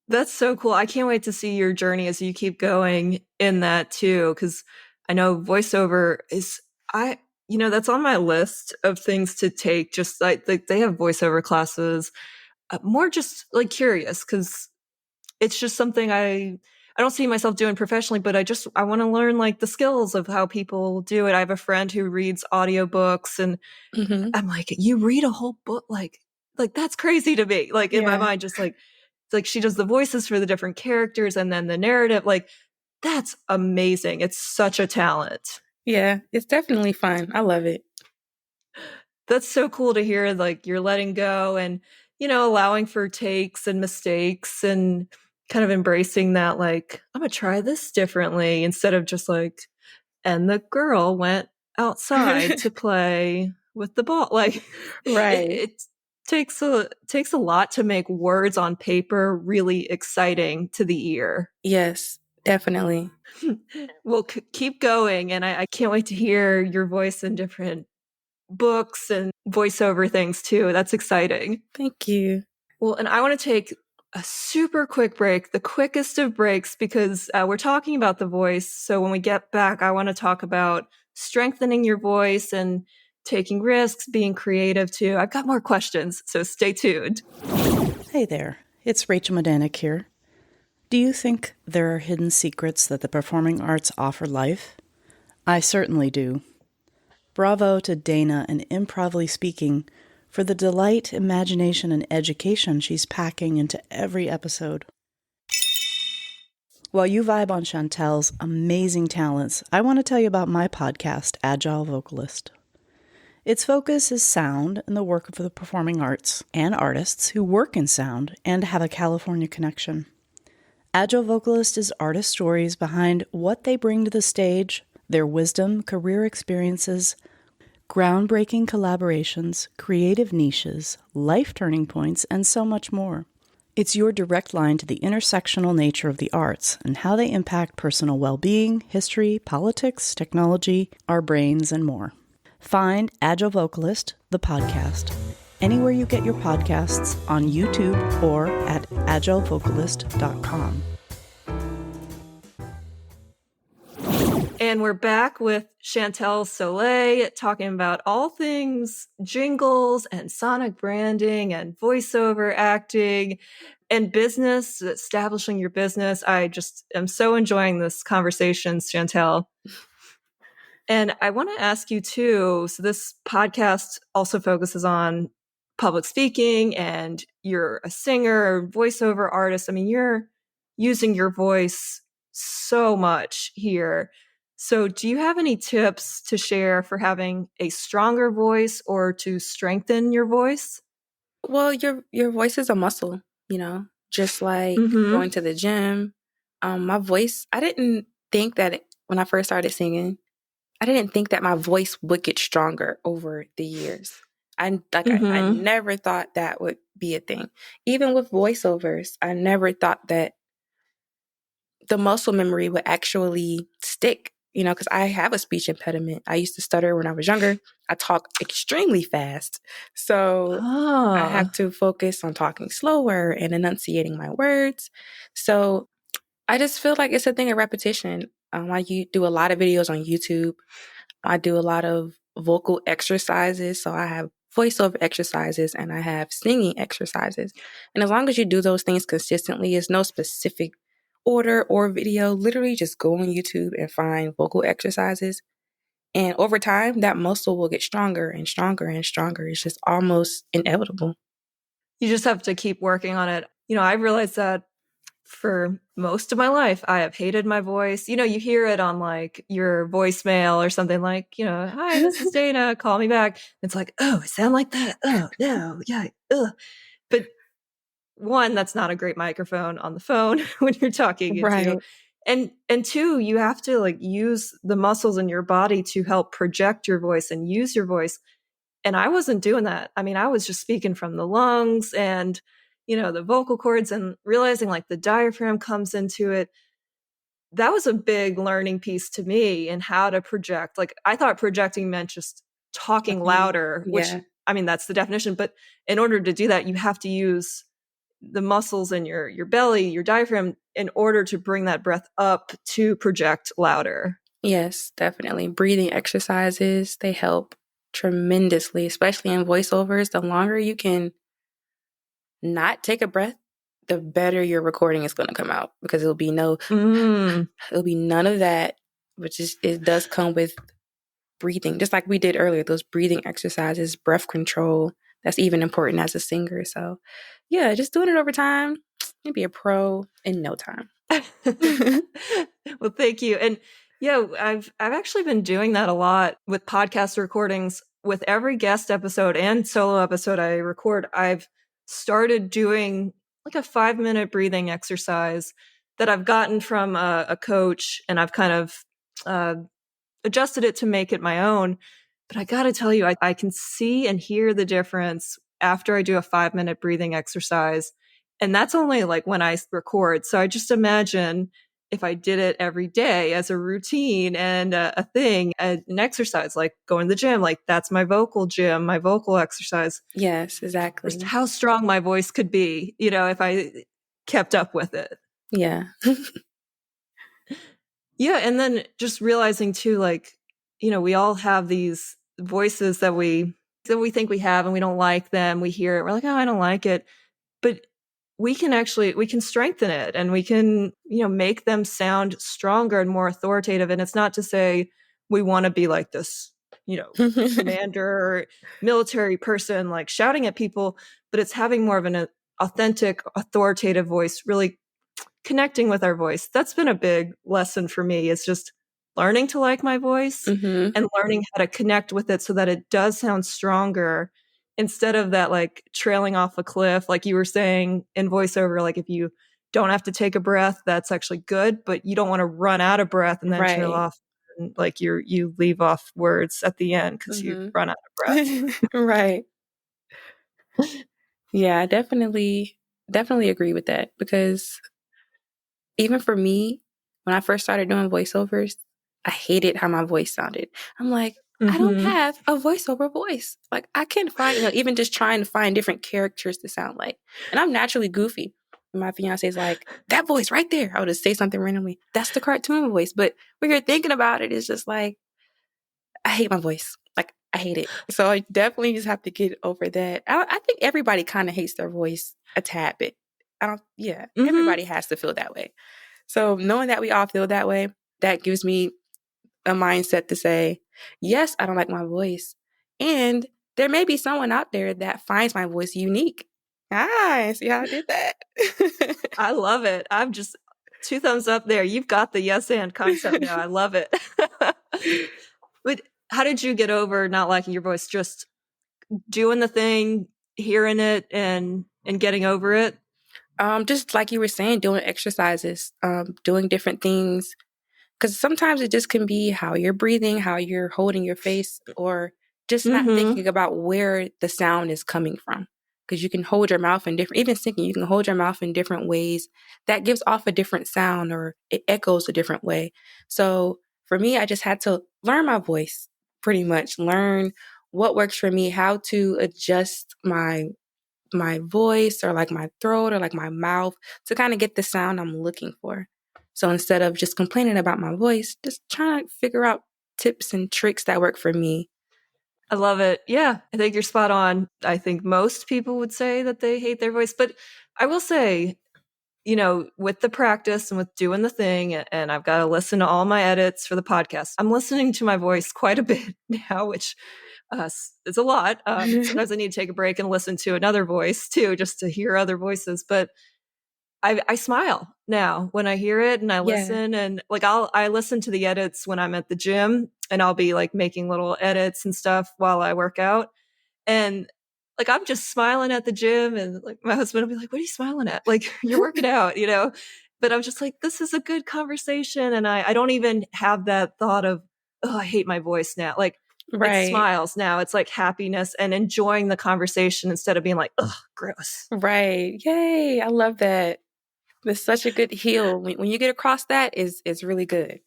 That's so cool. I can't wait to see your journey as you keep going in that too. Cause I know voiceover is, that's on my list of things to take. Just like they have voiceover classes, more just like curious. Cause it's just something I don't see myself doing professionally, but I want to learn like the skills of how people do it. I have a friend who reads audiobooks and
Hmm.
I'm like, you read a whole book? Like that's crazy to me. Like in my
Yeah.
mind, just like, it's like she does the voices for the different characters and then the narrative. Like that's amazing. It's such a talent.
Yeah. It's definitely fun. I love it.
That's so cool to hear. Like you're letting go and, allowing for takes and mistakes and kind of embracing that, like, I'm going to try this differently instead of just like, and the girl went outside to play with the ball. Like
Right.
it takes a lot to make words on paper really exciting to the ear.
Yes, definitely.
Well, keep going. And I can't wait to hear your voice in different books and voiceover things too. That's exciting.
Thank you.
Well, and I want to take a super quick break, the quickest of breaks, because we're talking about the voice. So when we get back, I want to talk about strengthening your voice and taking risks, being creative too. I've got more questions, so stay tuned.
Hey there, it's Rachel Medanik here. Do you think there are hidden secrets that the performing arts offer life? I certainly do. Bravo to Dana and Improvly Speaking for the delight, imagination, and education she's packing into every episode. While you vibe on Shantel's amazing talents, I want to tell you about my podcast, Agile Vocalist. Its focus is sound and the work of the performing arts and artists who work in sound and have a California connection. Agile Vocalist is artist stories behind what they bring to the stage, their wisdom, career experiences, groundbreaking collaborations, creative niches, life turning points, and so much more. It's your direct line to the intersectional nature of the arts and how they impact personal well-being, history, politics, technology, our brains, and more. Find Agile Vocalist, the podcast, anywhere you get your podcasts on YouTube or at agilevocalist.com.
And we're back with Shantel Sole talking about all things jingles and sonic branding and voiceover acting. and business, establishing your business. I just am so enjoying this conversation, Shantel. And I want to ask you too. So this podcast also focuses on public speaking, and you're a singer, voiceover artist. I mean, you're using your voice so much here. So do you have any tips to share for having a stronger voice or to strengthen your voice?
Well, your voice is a muscle, just like
Mm-hmm.
going to the gym. My voice, I didn't think that when I first started singing, I didn't think that my voice would get stronger over the years. I
Mm-hmm.
never thought that would be a thing. Even with voiceovers, I never thought that the muscle memory would actually stick, because I have a speech impediment. I used to stutter when I was younger. I talk extremely fast. So I have
Ah.
to focus on talking slower and enunciating my words. So I just feel like it's a thing of repetition. Do a lot of videos on YouTube. I do a lot of vocal exercises. So I have voiceover exercises and I have singing exercises. And as long as you do those things consistently, it's no specific order or video. Literally just go on YouTube and find vocal exercises. And over time, that muscle will get stronger and stronger and stronger. It's just almost inevitable.
You just have to keep working on it. I realized that for most of my life, I have hated my voice. You hear it on like your voicemail or something like, hi, this is Dana, call me back. It's like, oh, I sound like that. Oh, no, yeah. Ugh. But one, that's not a great microphone on the phone when you're talking into.
Right.
And two, you have to like use the muscles in your body to help project your voice and use your voice. And I wasn't doing that. I mean, I was just speaking from the lungs and, the vocal cords, and realizing like the diaphragm comes into it. That was a big learning piece to me in how to project. Like, I thought projecting meant just talking louder, which,
Yeah.
I mean, that's the definition. But in order to do that, you have to use the muscles in your belly, your diaphragm, in order to bring that breath up to project louder.
Yes, definitely. Breathing exercises, they help tremendously, especially in voiceovers. The longer you can not take a breath, the better your recording is going to come out, because it'll be none of that, it does come with breathing, just like we did earlier, those breathing exercises, breath control. That's even important as a singer. So yeah, just doing it over time, you'll be a pro in no time.
Well, thank you. And yeah, I've actually been doing that a lot with podcast recordings. With every guest episode and solo episode I record, I've started doing like a 5-minute breathing exercise that I've gotten from a coach, and I've kind of adjusted it to make it my own. But I got to tell you, I can see and hear the difference after I do a 5-minute breathing exercise. And that's only like when I record. So I just imagine if I did it every day as a routine and a thing, an exercise, like going to the gym, like that's my vocal gym, my vocal exercise.
Yes, exactly.
Just how strong my voice could be, if I kept up with it.
Yeah.
Yeah. And then just realizing too, like, we all have these voices that we think we have and we don't like them. We hear it. We're like, oh, I don't like it. But we can strengthen it, and we can, make them sound stronger and more authoritative. And it's not to say we want to be like this, commander or military person, like shouting at people, but it's having more of an authentic, authoritative voice, really connecting with our voice. That's been a big lesson for me, is just learning to like my voice and learning how to connect with it so that it does sound stronger, instead of that like trailing off a cliff, like you were saying in voiceover. Like if you don't have to take a breath, that's actually good, but you don't want to run out of breath and then trail
Right.
off, and like you leave off words at the end because you run out of breath.
Right. Yeah, I definitely agree with that, because even for me, when I first started doing voiceovers, I hated how my voice sounded. I'm like, I don't have a voiceover voice. Like, I can't find, even just trying to find different characters to sound like. And I'm naturally goofy. And my fiance's like, that voice right there. I would just say something randomly. That's the cartoon voice. But when you're thinking about it, it's just like, I hate my voice. Like, I hate it. So I definitely just have to get over that. I think everybody kind of hates their voice a tad bit. Everybody has to feel that way. So knowing that we all feel that way, that gives me a mindset to say, yes, I don't like my voice. And there may be someone out there that finds my voice unique. See how I did that?
I love it. I'm just 2 thumbs up there. You've got the yes and concept now. I love it. But how did you get over not liking your voice? Just doing the thing, hearing it, and getting over it?
Just like you were saying, doing exercises, doing different things. Because sometimes it just can be how you're breathing, how you're holding your face, or just not thinking about where the sound is coming from. Because you can hold your mouth in different, even singing, you can hold your mouth in different ways. That gives off a different sound, or it echoes a different way. So for me, I just had to learn my voice, pretty much learn what works for me, how to adjust my voice, or like my throat, or like my mouth, to kind of get the sound I'm looking for. So instead of just complaining about my voice, just trying to figure out tips and tricks that work for me.
I love it. Yeah, I think you're spot on. I think most people would say that they hate their voice, but I will say, with the practice and with doing the thing, and I've got to listen to all my edits for the podcast, I'm listening to my voice quite a bit now, which is a lot. Sometimes I need to take a break and listen to another voice too, just to hear other voices. But I smile now when I hear it, and I listen, and like I listen to the edits when I'm at the gym, and I'll be like making little edits and stuff while I work out. And like, I'm just smiling at the gym, and like my husband will be like, what are you smiling at? Like, you're working out, but I'm just like, this is a good conversation. And I don't even have that thought of, oh, I hate my voice now. Like, it's smiles now. It's like happiness and enjoying the conversation instead of being like, ugh, gross.
Right. Yay. I love that. It's such a good heal. When you get across that, it's really good.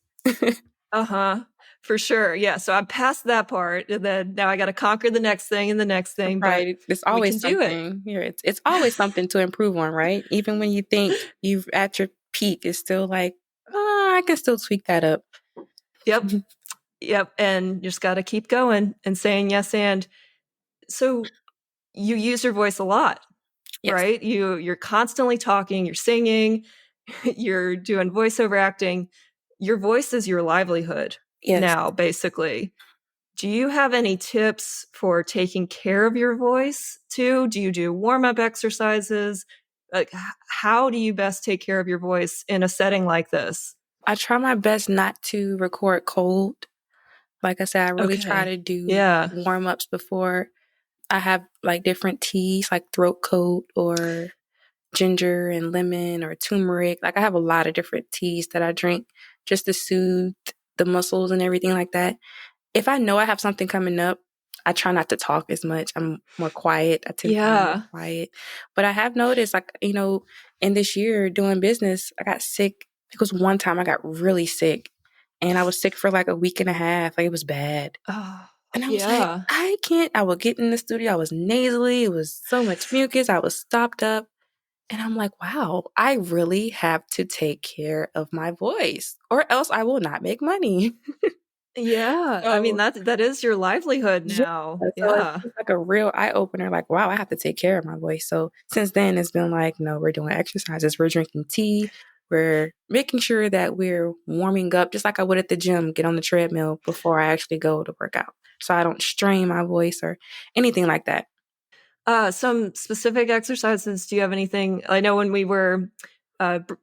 For sure. Yeah. So I'm past that part, and then now I got to conquer the next thing and the next thing.
Right.
But
it's always
we can
something. Do it. It's always something to improve on, right? Even when you think you've at your peak, it's still like, I can still tweak that up.
Yep. Yep. And you just got to keep going and saying yes. And so you use your voice a lot, right? You're constantly talking, you're singing, you're doing voiceover acting. Your voice is your livelihood now, basically. Do you have any tips for taking care of your voice too? Do you do warm-up exercises? Like, how do you best take care of your voice in a setting like this?
I try my best not to record cold. Like I said, I really try to do warm-ups before. I have like different teas, like throat coat or ginger and lemon or turmeric. Like I have a lot of different teas that I drink just to soothe the muscles and everything like that. If I know I have something coming up, I try not to talk as much. I'm more quiet. I tend to be more quiet. But I have noticed, like, in this year doing business, I got sick because one time I got really sick, and I was sick for like a week and a half. Like it was bad. And I was like, I would get in the studio. I was nasally. It was so much mucus. I was stopped up. And I'm like, wow, I really have to take care of my voice, or else I will not make money.
I mean, that is your livelihood now.
So it's like a real eye opener. Like, wow, I have to take care of my voice. So since then, it's been like, no, we're doing exercises. We're drinking tea. We're making sure that we're warming up, just like I would at the gym, get on the treadmill before I actually go to work out, so I don't strain my voice or anything like that.
Some specific exercises. Do you have anything? I know when we were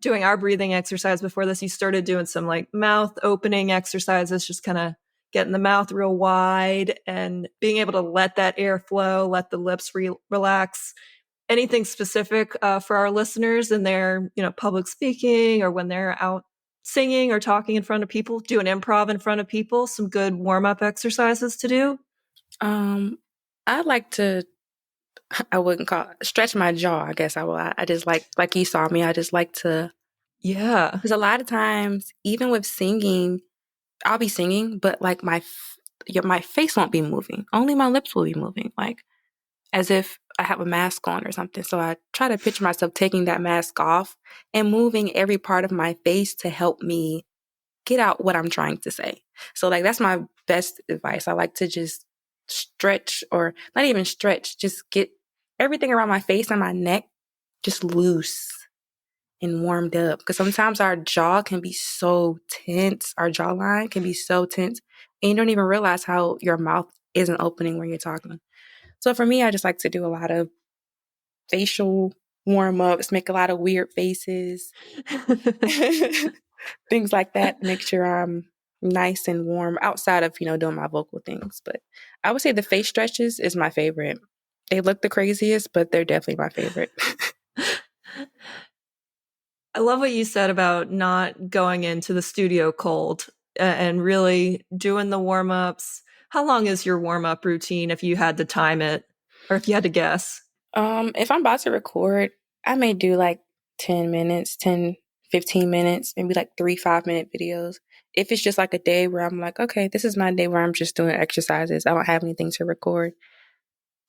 doing our breathing exercise before this, you started doing some like mouth opening exercises, just kind of getting the mouth real wide and being able to let that air flow, let the lips relax. Anything specific for our listeners in their, public speaking, or when they're out singing or talking in front of people, doing improv in front of people, some good warm-up exercises to do?
I like to, I wouldn't call it, stretch my jaw, I guess I will. I just like you saw me, I just like to.
Yeah.
Because a lot of times, even with singing, I'll be singing, but like my face won't be moving. Only my lips will be moving, like as if I have a mask on or something. So I try to picture myself taking that mask off and moving every part of my face to help me get out what I'm trying to say. So like that's my best advice. I like to just stretch, or not even stretch, just get everything around my face and my neck just loose. and warmed up. Because sometimes our jaw can be so tense, our jawline can be so tense, and you don't even realize how your mouth isn't opening when you're talking. So for me, I just like to do a lot of facial warm-ups, make a lot of weird faces, things like that, make sure I'm nice and warm outside of, doing my vocal things. But I would say the face stretches is my favorite. They look the craziest, but they're definitely my favorite.
I love what you said about not going into the studio cold and really doing the warm-ups. How long is your warm-up routine if you had to time it or if you had to guess?
If I'm about to record, I may do like 10 minutes, 10, 15 minutes, maybe like 3 5-minute videos. If it's just like a day where I'm like, okay, this is my day where I'm just doing exercises, I don't have anything to record,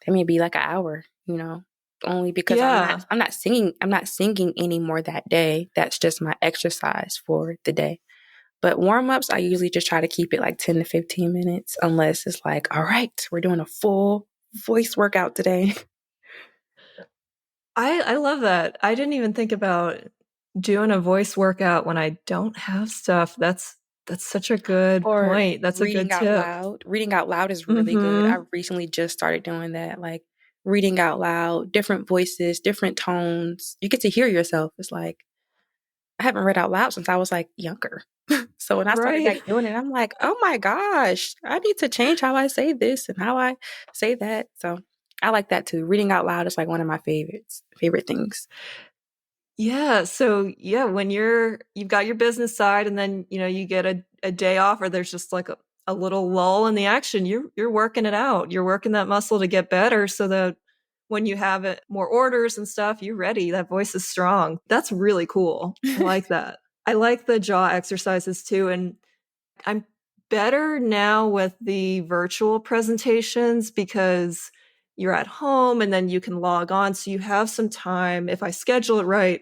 it may be like an hour, only because I'm not singing anymore that day. That's just my exercise for the day. But warm-ups, I usually just try to keep it like 10 to 15 minutes, unless it's like, all right, we're doing a full voice workout today.
I love that. I didn't even think about doing a voice workout when I don't have stuff. That's such a good
Or
point. That's a good
reading out
tip.
loud. Reading out loud is really good. I recently just started doing that, like reading out loud, different voices, different tones. You get to hear yourself. It's like, I haven't read out loud since I was like younger. So when I started like doing it, I'm like, oh my gosh, I need to change how I say this and how I say that. So I like that too. Reading out loud is like one of my favorite things.
Yeah. So when you've got your business side and then, you get a day off or there's just like a little lull in the action, you're working it out. You're working that muscle to get better so that when you have it more orders and stuff, you're ready. That voice is strong. That's really cool. I like that. I like the jaw exercises too. And I'm better now with the virtual presentations because you're at home and then you can log on. So you have some time. If I schedule it right,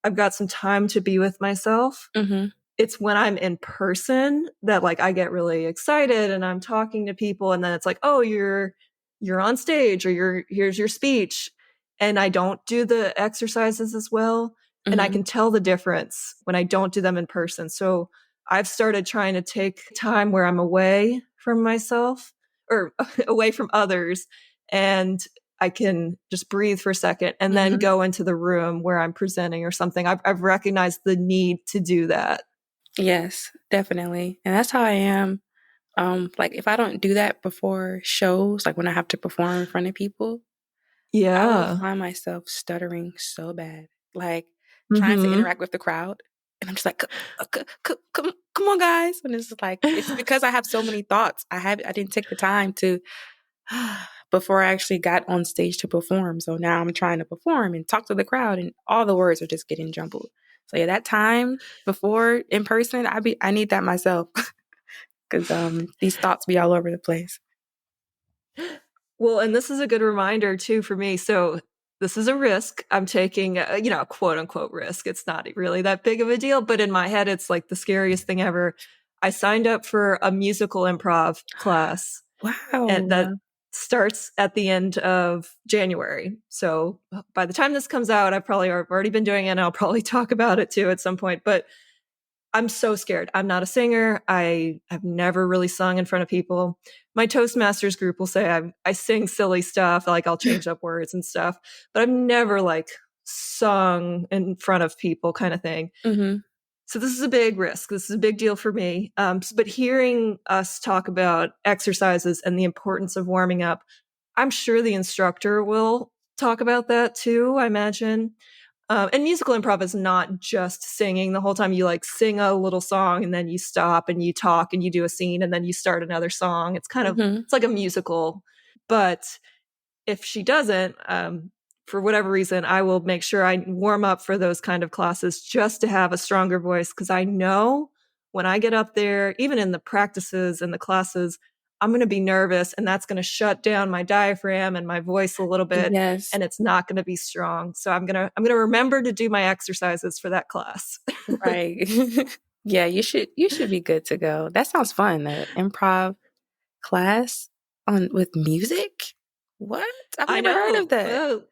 I've got some time to be with myself.
Mm-hmm.
It's when I'm in person that like I get really excited and I'm talking to people and then it's like, oh, you're on stage or here's your speech. And I don't do the exercises as well.
Mm-hmm.
And I can tell the difference when I don't do them in person. So I've started trying to take time where I'm away from myself or away from others and I can just breathe for a second and then go into the room where I'm presenting or something. I've recognized the need to do that.
Yes, definitely. And that's how I am. Like if I don't do that before shows, like when I have to perform in front of people, I will find myself stuttering so bad, like trying to interact with the crowd. And I'm just like, come on, guys. And it's like, it's because I have so many thoughts. I didn't take the time to, before I actually got on stage to perform. So now I'm trying to perform and talk to the crowd and all the words are just getting jumbled. So yeah, that time before in person, I need that myself because these thoughts be all over the place.
Well, and this is a good reminder too for me. So this is a risk I'm taking, a quote unquote risk. It's not really that big of a deal, but in my head, it's like the scariest thing ever. I signed up for a musical improv class.
Wow.
And that starts at the end of January. So by the time this comes out, I've probably already been doing it and I'll probably talk about it too at some point. But I'm so scared. I'm not a singer. I have never really sung in front of people. My Toastmasters group will say I sing silly stuff, like I'll change up words and stuff, but I've never like sung in front of people kind of thing.
Mm-hmm.
So this is a big risk. This is a big deal for me. But hearing us talk about exercises and the importance of warming up, I'm sure the instructor will talk about that too, I imagine. And musical improv is not just singing the whole time. You like sing a little song and then you stop and you talk and you do a scene and then you start another song. It's kind of, it's like a musical. But if she doesn't, for whatever reason, I will make sure I warm up for those kind of classes just to have a stronger voice. Because I know when I get up there, even in the practices and the classes, I'm going to be nervous and that's going to shut down my diaphragm and my voice a little bit.
Yes.
And it's not going to be strong. So I'm going to remember to do my exercises for that class.
Right. Yeah, you should be good to go. That sounds fun. The improv class with music? What? I've never heard of that.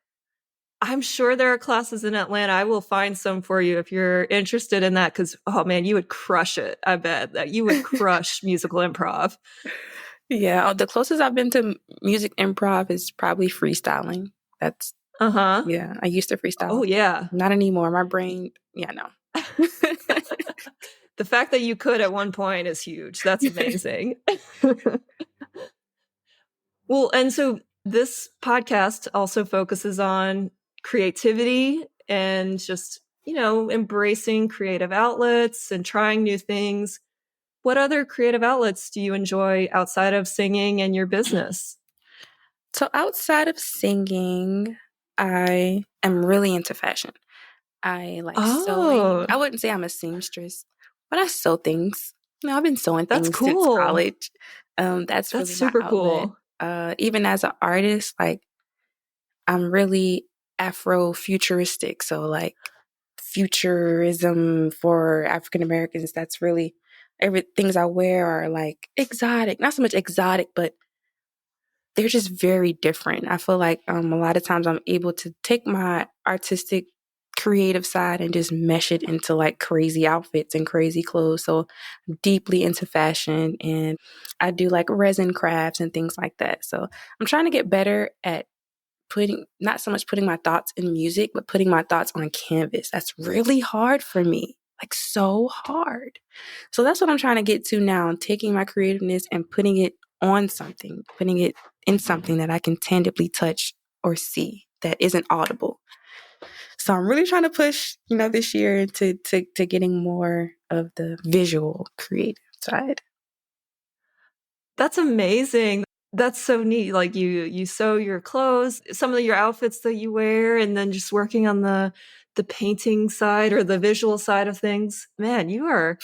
I'm sure there are classes in Atlanta. I will find some for you if you're interested in that. Because, oh man, you would crush it. I bet that you would crush musical improv.
Yeah, the closest I've been to music improv is probably freestyling. That's,
Uh-huh.
yeah, I used to freestyle.
Oh, yeah.
Not anymore. My brain, yeah, no.
The fact that you could at one point is huge. That's amazing. Well, and so this podcast also focuses on creativity and just, embracing creative outlets and trying new things. What other creative outlets do you enjoy outside of singing and your business?
So outside of singing, I am really into fashion. I like sewing. I wouldn't say I'm a seamstress, but I sew things. I've been sewing
That's
things since
cool.
college. That's really
super
my outlet.
cool.
Even as an artist, like I'm really Afro-futuristic. So like futurism for African Americans, that's really things I wear are like exotic. Not so much exotic, but they're just very different. I feel like a lot of times I'm able to take my artistic creative side and just mesh it into like crazy outfits and crazy clothes. So I'm deeply into fashion, and I do like resin crafts and things like that. So I'm trying to get better at not so much putting my thoughts in music, but putting my thoughts on canvas. That's really hard for me, like so hard. So that's what I'm trying to get to now, taking my creativeness and putting it on something, putting it in something that I can tangibly touch or see that isn't audible. So I'm really trying to push, this year to getting more of the visual creative side.
That's amazing. That's so neat. Like you sew your clothes, some of your outfits that you wear, and then just working on the painting side or the visual side of things. Man, you're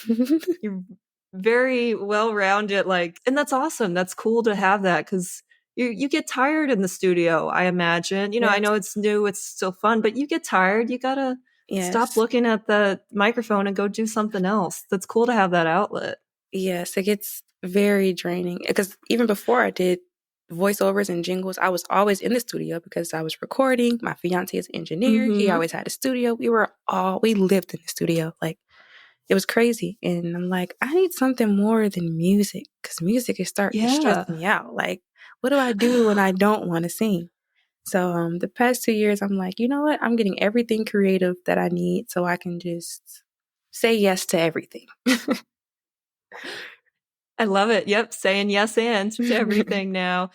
very well-rounded. And that's awesome. That's cool to have that, because you get tired in the studio, I imagine.
Yes.
I know it's new, it's still fun, but you get tired. You gotta stop looking at the microphone and go do something else. That's cool to have that outlet.
Yes, it gets very draining, because even before I did voiceovers and jingles, I was always in the studio because I was recording. My fiance is an engineer.
Mm-hmm.
He always had a studio. We lived in the studio. Like, it was crazy. And I'm like, I need something more than music, because music is starting to stress me out. Like, what do I do when I don't want to sing? So the past 2 years, I'm like, you know what? I'm getting everything creative that I need so I can just say yes to everything.
I love it. Yep. Saying yes and to everything now.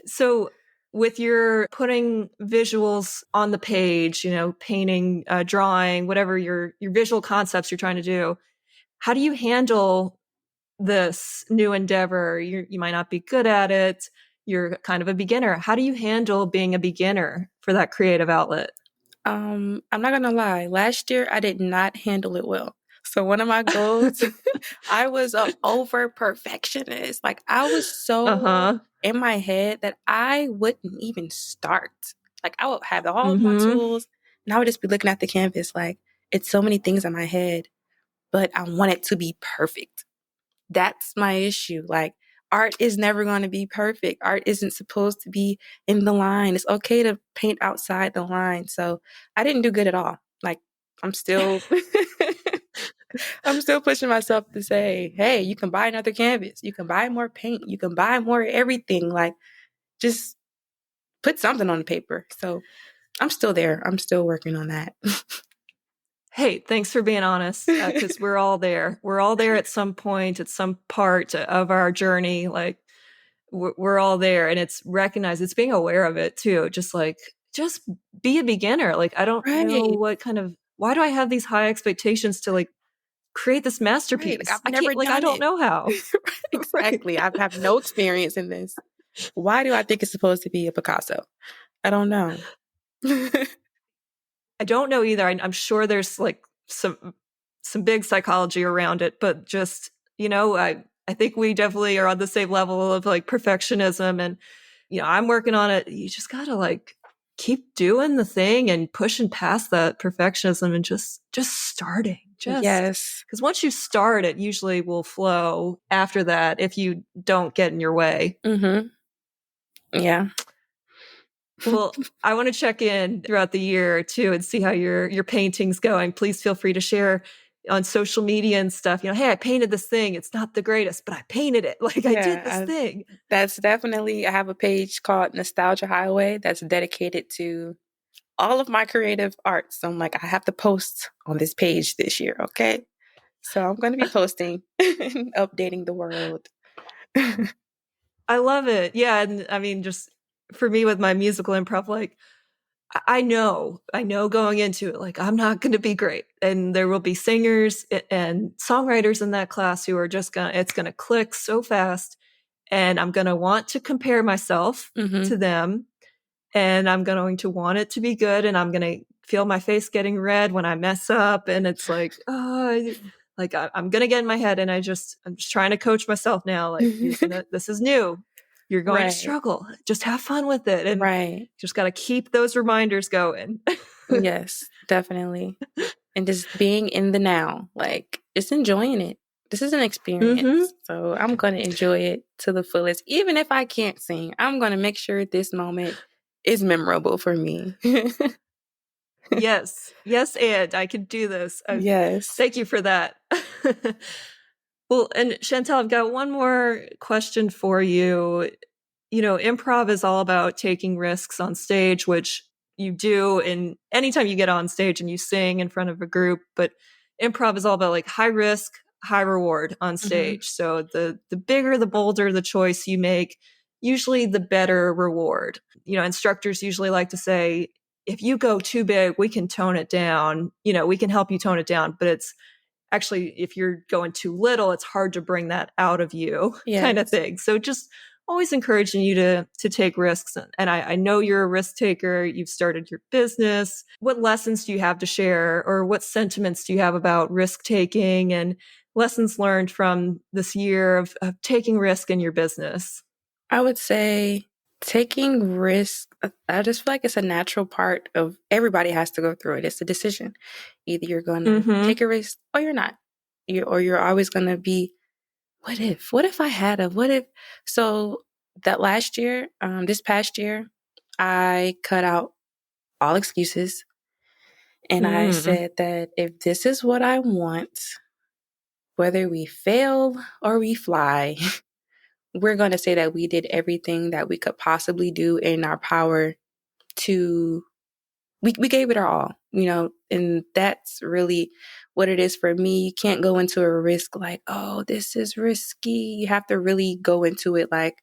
So with your putting visuals on the page, painting, drawing, whatever your visual concepts you're trying to do, how do you handle this new endeavor? You might not be good at it. You're kind of a beginner. How do you handle being a beginner for that creative outlet?
I'm not going to lie. Last year, I did not handle it well. So one of my goals, I was an over perfectionist. Like, I was so in my head that I wouldn't even start. Like, I would have all of my tools, and I would just be looking at the canvas. Like, it's so many things in my head, but I want it to be perfect. That's my issue. Like, art is never going to be perfect. Art isn't supposed to be in the line. It's okay to paint outside the line. So I didn't do good at all. Like, I'm still pushing myself to say, hey, you can buy another canvas. You can buy more paint. You can buy more everything. Like, just put something on the paper. So I'm still there. I'm still working on that.
Hey, thanks for being honest, because we're all there. We're all there at some point, at some part of our journey. Like, we're all there, and it's recognized. It's being aware of it too. Just be a beginner. Like, I don't know why do I have these high expectations to like create this masterpiece?
Right. Like, I've never done
I don't know how.
Exactly. I have no experience in this. Why do I think it's supposed to be a Picasso? I don't know.
I don't know either. I'm sure there's like some big psychology around it, but just, I think we definitely are on the same level of like perfectionism, and, I'm working on it. You just gotta like keep doing the thing and pushing past that perfectionism and just starting.
Yes.
Because once you start, it usually will flow after that if you don't get in your way.
Mm-hmm. Yeah.
Well, I want to check in throughout the year too and see how your painting's going. Please feel free to share on social media and stuff. Hey, I painted this thing. It's not the greatest, but I painted it. Like I did this thing.
That's definitely, I have a page called Nostalgia Highway that's dedicated to all of my creative arts. So I'm like, I have to post on this page this year, okay? So I'm going to be posting and updating the world.
I love it. Yeah, and I mean, just for me with my musical improv, like I know going into it, like I'm not going to be great, and there will be singers and songwriters in that class who are just it's gonna click so fast, and I'm gonna want to compare myself to them, and I'm going to want it to be good, and I'm gonna feel my face getting red when I mess up, and it's like, oh, like I'm gonna get in my head, and I'm just trying to coach myself now, like this is new. You're going to struggle. Just have fun with it. And just got to keep those reminders going.
Yes, definitely. And just being in the now, like just enjoying it. This is an experience. So I'm going to enjoy it to the fullest. Even if I can't sing, I'm going to make sure this moment is memorable for me.
Yes. Yes, and I can do this.
Yes.
Thank you for that. Well, and Shantel, I've got one more question for you. Improv is all about taking risks on stage, which you do in anytime you get on stage and you sing in front of a group. But improv is all about like high risk, high reward on stage. So the bigger, the bolder the choice you make, usually the better reward. Instructors usually like to say, if you go too big, we can tone it down. We can help you tone it down, but it's actually, if you're going too little, it's hard to bring that out of you, kind of thing. So just always encouraging you to take risks. And I know you're a risk taker. You've started your business. What lessons do you have to share, or what sentiments do you have about risk taking and lessons learned from this year of taking risk in your business?
I would say taking risks, I just feel like it's a natural part of everybody has to go through it. It's a decision. Either you're going to take a risk or you're not. You're always going to be, what if I had what if? So that last year, this past year, I cut out all excuses. And I said that if this is what I want, whether we fail or we fly, we're going to say that we did everything that we could possibly do in our power to, we gave it our all, and that's really what it is for me. You can't go into a risk like, oh, this is risky. You have to really go into it like,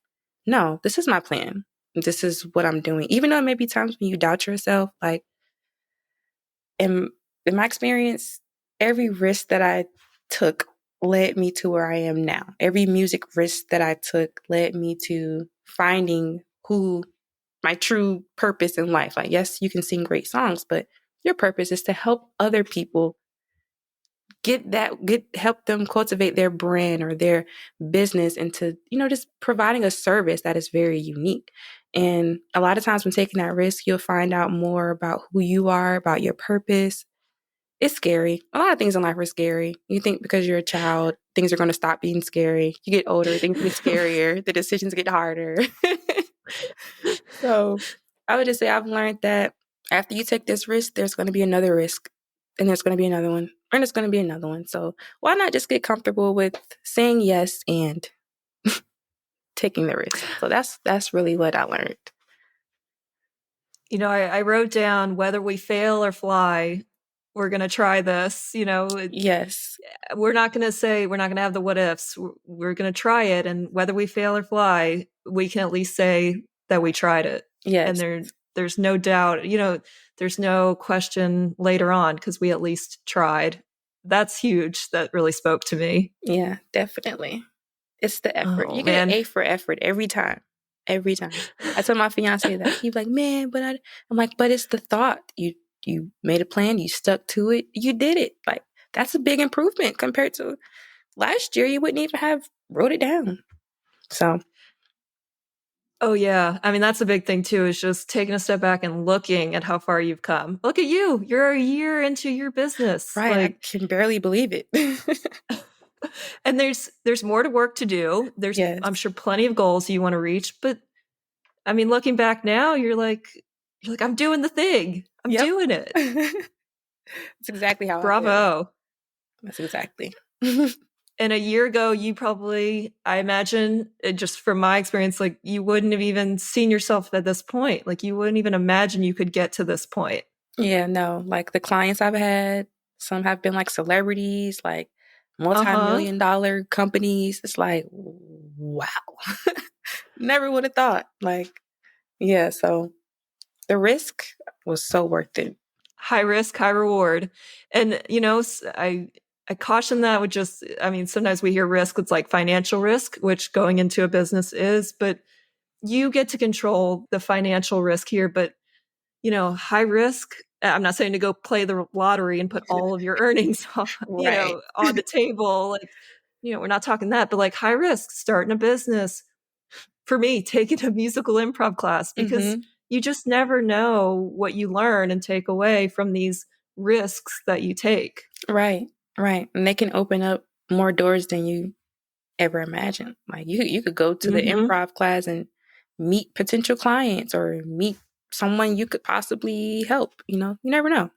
no, this is my plan. This is what I'm doing. Even though it may be times when you doubt yourself, like in my experience, every risk that I took led me to where I am now. Every music risk that I took led me to finding who my true purpose in life. Like, yes, you can sing great songs, but your purpose is to help other people help them cultivate their brand or their business into, just providing a service that is very unique. And a lot of times when taking that risk, you'll find out more about who you are, about your purpose. It's scary. A lot of things in life are scary. You think because you're a child, things are going to stop being scary. You get older, things get scarier. The decisions get harder. So I would just say I've learned that after you take this risk, there's going to be another risk. And there's going to be another one. And there's going to be another one. So why not just get comfortable with saying yes and taking the risk? So that's really what I learned.
I wrote down, whether we fail or fly, we're going to try this.
Yes.
We're not going to have the what ifs. We're going to try it. And whether we fail or fly, we can at least say that we tried it.
Yes.
And there's no doubt, there's no question later on because we at least tried. That's huge. That really spoke to me.
Yeah, definitely. It's the effort. You get an A for effort every time. Every time. I told my fiance that. He's like, man, but I'm like, but it's the thought. You made a plan. You stuck to it. You did it. Like, that's a big improvement compared to last year. You wouldn't even have wrote it down. So.
Oh, yeah. I mean, that's a big thing, too, is just taking a step back and looking at how far you've come. Look at you. You're a year into your business.
Right. I can barely believe it.
And there's more to work to do. There's, I'm sure, plenty of goals you want to reach. But, I mean, looking back now, you're like, you're like, I'm doing the thing. I'm
Yep.
doing it.
That's exactly how I feel.
Bravo.
That's exactly.
And a year ago, you probably, I imagine, just from my experience, like you wouldn't have even seen yourself at this point. Like you wouldn't even imagine you could get to this point.
Yeah, no, like the clients I've had, some have been like celebrities, like multi-million dollar companies. It's like, wow. Never would have thought. Like, yeah, so the risk was so worth it.
High risk, high reward. And, I caution that with just, I mean, sometimes we hear risk, it's like financial risk, which going into a business is, but you get to control the financial risk here. But, high risk, I'm not saying to go play the lottery and put all of your earnings,
Right.
on the table. Like, we're not talking that, but like high risk, starting a business. For me, taking a musical improv class, because you just never know what you learn and take away from these risks that you take.
Right. And they can open up more doors than you ever imagined. Like you could go to the improv class and meet potential clients or meet someone you could possibly help. You never know.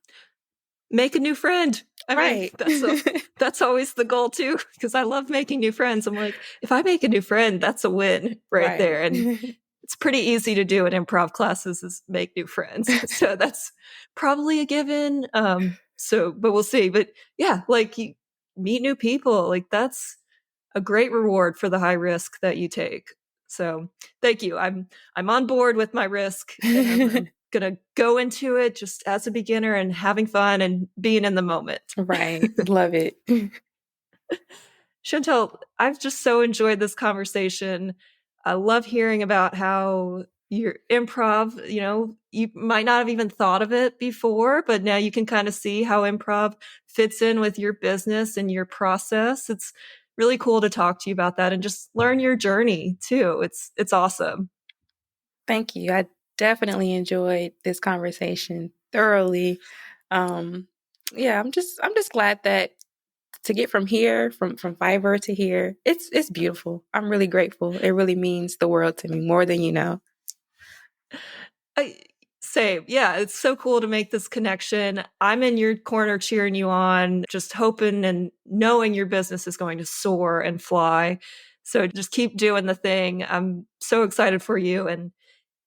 Make a new friend. I mean,
Right.
that's always the goal too, because I love making new friends. I'm like, if I make a new friend, that's a win right there. And it's pretty easy to do in improv classes is make new friends. So that's probably a given. But we'll see. But yeah, like you meet new people. Like that's a great reward for the high risk that you take. So thank you. I'm on board with my risk. And I'm gonna go into it just as a beginner and having fun and being in the moment.
Right. Love it.
Shantel, I've just so enjoyed this conversation. I love hearing about how your improv, you might not have even thought of it before, but now you can kind of see how improv fits in with your business and your process. It's really cool to talk to you about that and just learn your journey too. It's awesome.
Thank you. I definitely enjoyed this conversation thoroughly. Yeah, I'm just glad that to get from here, from Fiverr to here, it's beautiful. I'm really grateful. It really means the world to me, more than you know.
Same. Yeah, it's so cool to make this connection. I'm in your corner cheering you on, just hoping and knowing your business is going to soar and fly. So just keep doing the thing. I'm so excited for you. And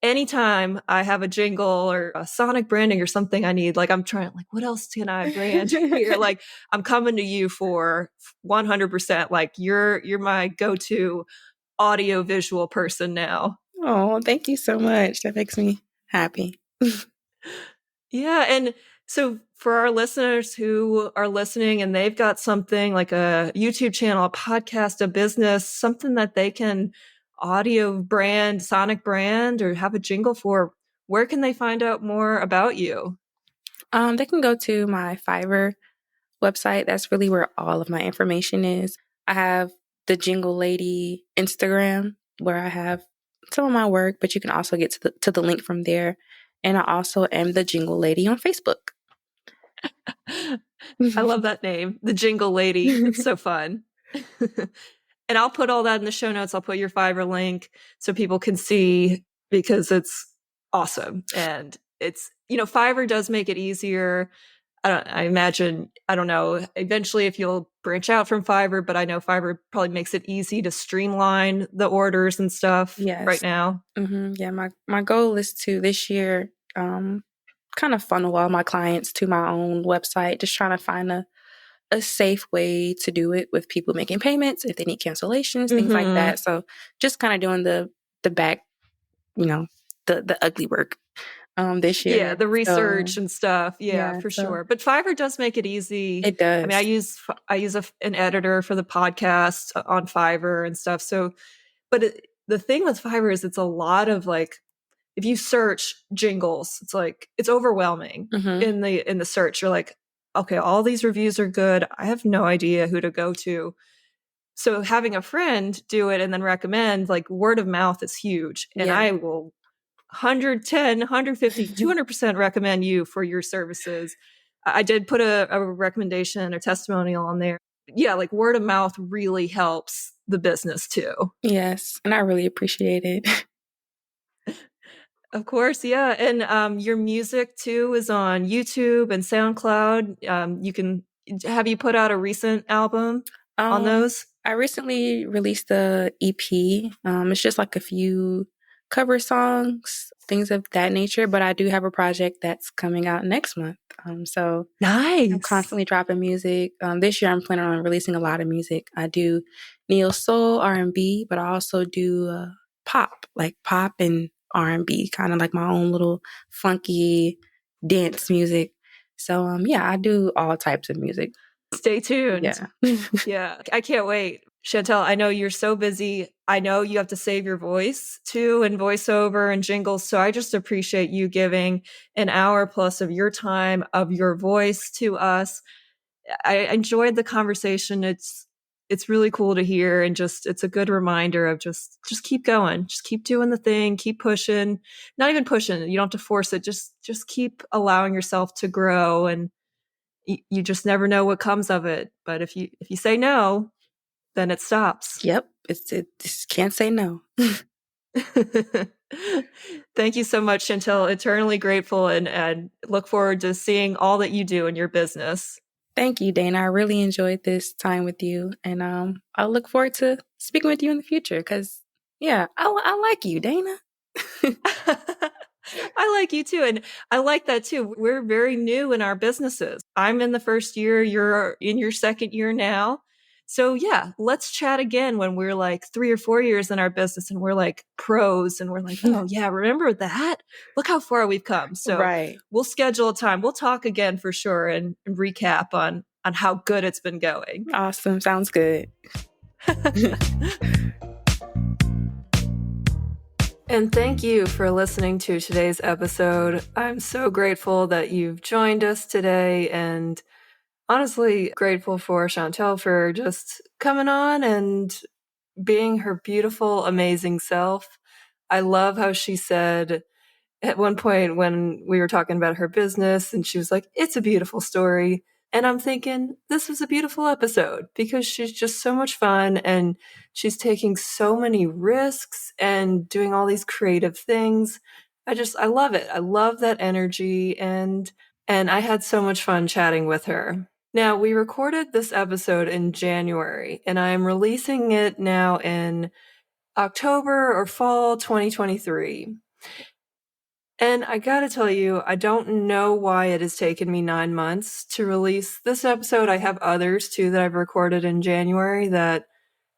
anytime I have a jingle or a sonic branding or something I need, like I'm trying, like, what else can I brand here? Like I'm coming to you for 100%. Like you're my go-to audio visual person now.
Oh, thank you so much. That makes me happy.
Yeah. And so for our listeners who are listening and they've got something like a YouTube channel, a podcast, a business, something that they can audio brand, sonic brand, or have a jingle for, where can they find out more about you?
They can go to my Fiverr website. That's really where all of my information is. I have the Jingle Lady Instagram where I have some of my work, but you can also get to the link from there. And I also am the Jingle Lady on Facebook.
I love that name, the Jingle Lady. It's so fun. And I'll put all that in the show notes. I'll put your Fiverr link so people can see, because it's awesome. And it's, Fiverr does make it easier. I imagine, I don't know, eventually if you'll branch out from Fiverr, but I know Fiverr probably makes it easy to streamline the orders and stuff right now.
Yeah, my goal is to this year kind of funnel all my clients to my own website, just trying to find a safe way to do it with people making payments, if they need cancellations, things like that. So just kind of doing the back, the ugly work. This year.
Yeah, the research and stuff. Yeah, for sure. But Fiverr does make it easy.
It does.
I mean, I use an editor for the podcast on Fiverr and stuff. So, but the thing with Fiverr is it's a lot of like, if you search jingles, it's like, it's overwhelming in the search. You're like, okay, all these reviews are good. I have no idea who to go to. So having a friend do it and then recommend, like, word of mouth is huge. And I will 110, 150, 200% recommend you for your services. I did put a recommendation or testimonial on there. Yeah, like word of mouth really helps the business too.
Yes, and I really appreciate it.
Of course, yeah. And your music too is on YouTube and SoundCloud. Have you put out a recent album on those?
I recently released the EP. It's just like a few cover songs, things of that nature, but I do have a project that's coming out next month. So I'm
Nice.
constantly dropping music. This year I'm planning on releasing a lot of music. I do neo soul, R&B, but I also do pop, like pop and R&B, kind of like my own little funky dance music. So yeah, I do all types of music.
Stay tuned.
Yeah.
Yeah, I can't wait. Chantel, I know you're so busy. I know you have to save your voice too and voiceover and jingles. So I just appreciate you giving an hour plus of your time, of your voice to us. I enjoyed the conversation. It's really cool to hear, and just it's a good reminder of just keep going. Just keep doing the thing, keep pushing. Not even pushing. You don't have to force it. Just keep allowing yourself to grow, and you just never know what comes of it. But if you say no, then it stops.
Yep. It just can't say no.
Thank you so much, Chantel. Eternally grateful and look forward to seeing all that you do in your business.
Thank you, Dana. I really enjoyed this time with you. And I'll look forward to speaking with you in the future because, yeah, I like you, Dana.
I like you too. And I like that too. We're very new in our businesses. I'm in the first year. You're in your second year now. So yeah, let's chat again when we're like 3 or 4 years in our business and we're like pros and we're like, oh yeah, remember that? Look how far we've come. So
Right.
we'll schedule a time. We'll talk again for sure and recap on how good it's been going.
Awesome. Sounds good.
And thank you for listening to today's episode. I'm so grateful that you've joined us today, and honestly grateful for Shantel for just coming on and being her beautiful, amazing self. I love how she said at one point when we were talking about her business, and she was like, it's a beautiful story. And I'm thinking, this was a beautiful episode because she's just so much fun and she's taking so many risks and doing all these creative things. I love it. I love that energy, and I had so much fun chatting with her. Now, we recorded this episode in January, and I'm releasing it now in October or fall 2023. And I gotta tell you, I don't know why it has taken me 9 months to release this episode. I have others too that I've recorded in January that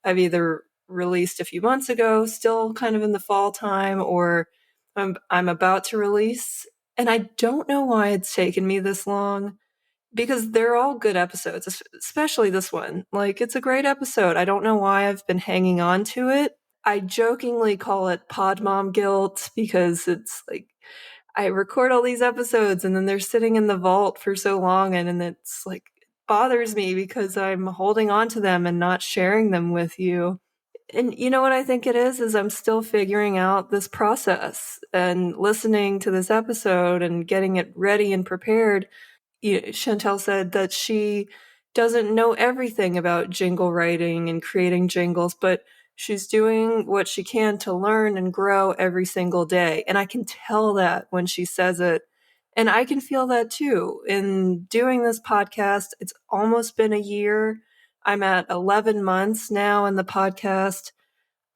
I've either released a few months ago, still kind of in the fall time, or I'm about to release. And I don't know why it's taken me this long because they're all good episodes, especially this one. Like, it's a great episode. I don't know why I've been hanging on to it. I jokingly call it pod mom guilt because it's like, I record all these episodes and then they're sitting in the vault for so long, and it's like bothers me because I'm holding on to them and not sharing them with you. And you know what I think it is I'm still figuring out this process, and listening to this episode and getting it ready and prepared. Chantel said that she doesn't know everything about jingle writing and creating jingles, but she's doing what she can to learn and grow every single day. And I can tell that when she says it. And I can feel that too. In doing this podcast, it's almost been a year. I'm at 11 months now in the podcast.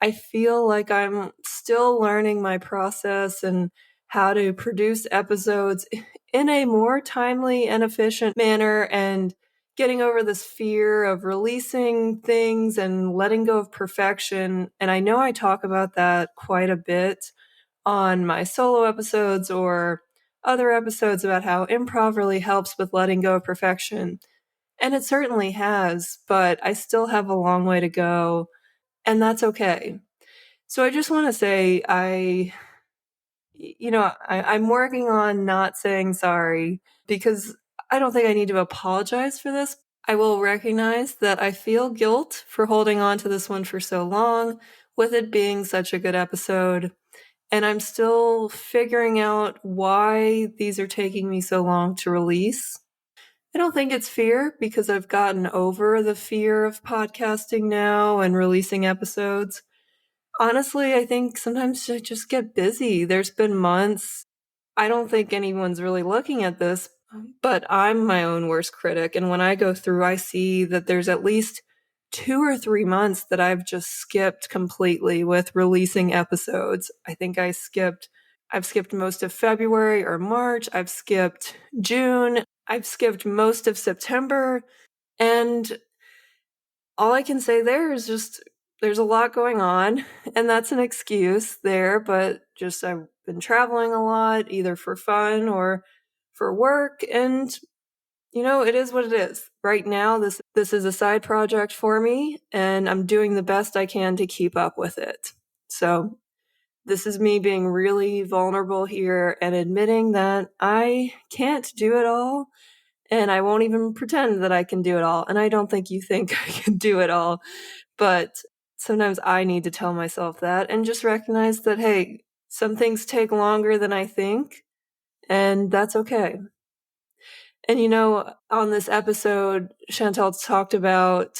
I feel like I'm still learning my process and how to produce episodes in a more timely and efficient manner, and getting over this fear of releasing things and letting go of perfection. And I know I talk about that quite a bit on my solo episodes or other episodes about how improv really helps with letting go of perfection. And it certainly has, but I still have a long way to go, and that's okay. So I just want to say I'm working on not saying sorry because I don't think I need to apologize for this. I will recognize that I feel guilt for holding on to this one for so long, with it being such a good episode. And I'm still figuring out why these are taking me so long to release. I don't think it's fear because I've gotten over the fear of podcasting now and releasing episodes. Honestly, I think sometimes I just get busy. There's been months. I don't think anyone's really looking at this, but I'm my own worst critic. And when I go through, I see that there's at least 2 or 3 months that I've just skipped completely with releasing episodes. I think I've skipped most of February or March. I've skipped June. I've skipped most of September. And all I can say there is just there's a lot going on, and that's an excuse there, but just I've been traveling a lot, either for fun or for work, and it is what it is. Right now, this is a side project for me, and I'm doing the best I can to keep up with it. So this is me being really vulnerable here and admitting that I can't do it all, and I won't even pretend that I can do it all. And I don't think you think I can do it all, but sometimes I need to tell myself that and just recognize that, hey, some things take longer than I think, and that's okay. And on this episode, Chantel talked about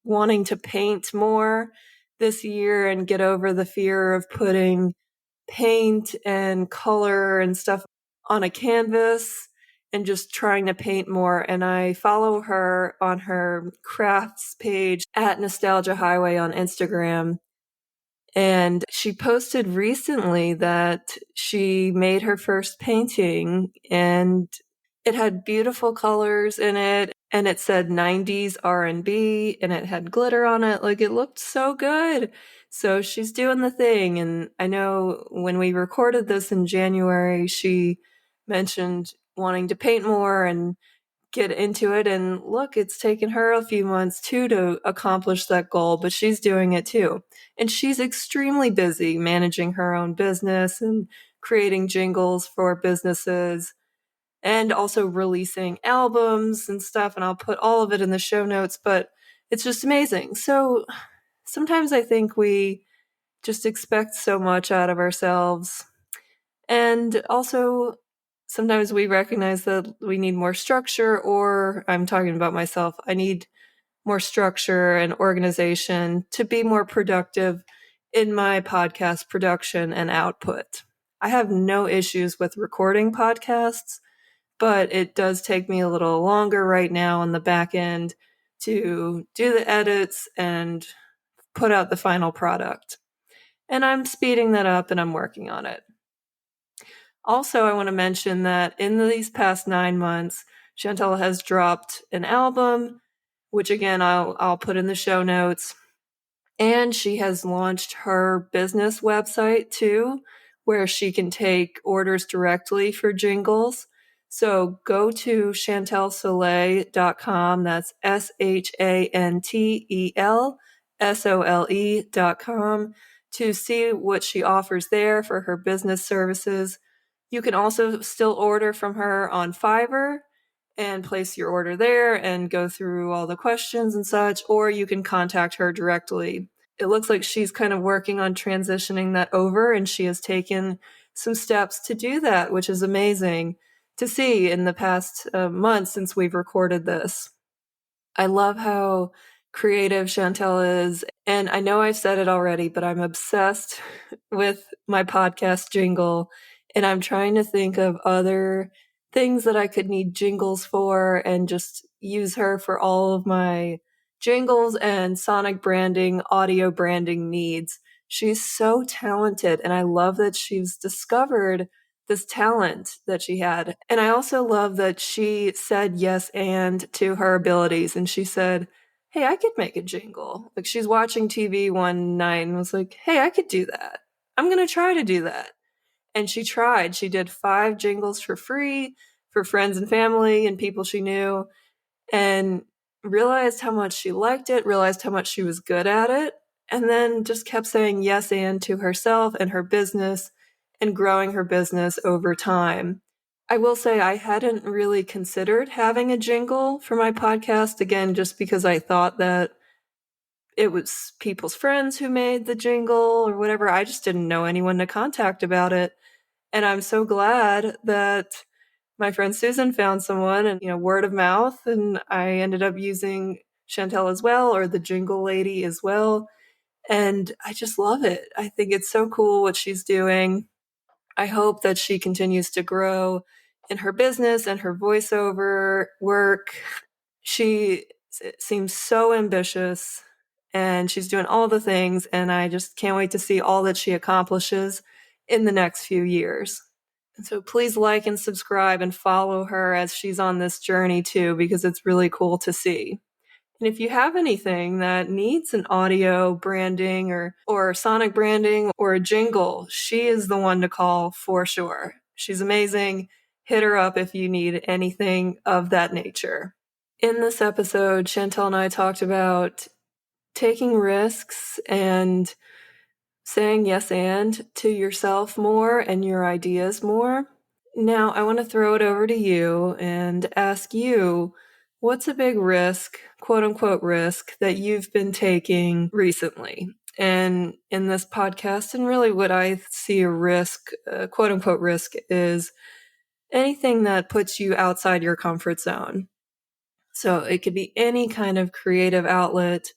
wanting to paint more this year and get over the fear of putting paint and color and stuff on a canvas and just trying to paint more. And I follow her on her crafts page at Nostalgia Highway on Instagram. And she posted recently that she made her first painting and it had beautiful colors in it, and it said 90s R&B, and it had glitter on it. Like, it looked so good. So she's doing the thing. And I know when we recorded this in January, she mentioned wanting to paint more and get into it. And look, it's taken her a few months too to accomplish that goal, but she's doing it too. And she's extremely busy managing her own business and creating jingles for businesses and also releasing albums and stuff. And I'll put all of it in the show notes, but it's just amazing. So sometimes I think we just expect so much out of ourselves. And also, sometimes we recognize that we need more structure, or I'm talking about myself, I need more structure and organization to be more productive in my podcast production and output. I have no issues with recording podcasts, but it does take me a little longer right now on the back end to do the edits and put out the final product. And I'm speeding that up and I'm working on it. Also, I want to mention that in these past 9 months, Chantel has dropped an album, which again, I'll put in the show notes. And she has launched her business website too, where she can take orders directly for jingles. So go to shantelsole.com. That's SHANTELSOLE.com to see what she offers there for her business services. You can also still order from her on Fiverr and place your order there and go through all the questions and such, or you can contact her directly. It looks like she's kind of working on transitioning that over, and she has taken some steps to do that, which is amazing to see in the past months since we've recorded this. I love how creative Chantel is, and I know I've said it already, but I'm obsessed with my podcast jingle, and I'm trying to think of other things that I could need jingles for and just use her for all of my jingles and sonic branding, audio branding needs. She's so talented, and I love that she's discovered this talent that she had. And I also love that she said yes and to her abilities, and she said, hey, I could make a jingle. Like, she's watching TV one night and was like, hey, I could do that. I'm going to try to do that. And she tried. She did 5 jingles for free for friends and family and people she knew, and realized how much she liked it, realized how much she was good at it, and then just kept saying yes and to herself and her business and growing her business over time. I will say I hadn't really considered having a jingle for my podcast, again, just because I thought that it was people's friends who made the jingle or whatever. I just didn't know anyone to contact about it. And I'm so glad that my friend Susan found someone and, word of mouth. And I ended up using Shantel as well, or the Jingle Lady as well. And I just love it. I think it's so cool what she's doing. I hope that she continues to grow in her business and her voiceover work. She seems so ambitious and she's doing all the things, and I just can't wait to see all that she accomplishes in the next few years. And so please like and subscribe and follow her as she's on this journey too, because it's really cool to see. And if you have anything that needs an audio branding or sonic branding or a jingle, she is the one to call for sure. She's amazing. Hit her up if you need anything of that nature. In this episode, Shantel and I talked about taking risks and saying yes and to yourself more and your ideas more. Now, I want to throw it over to you and ask you, what's a big risk, quote unquote risk, that you've been taking recently? And in this podcast, and really what I see a risk, quote unquote risk, is anything that puts you outside your comfort zone. So it could be any kind of creative outlet,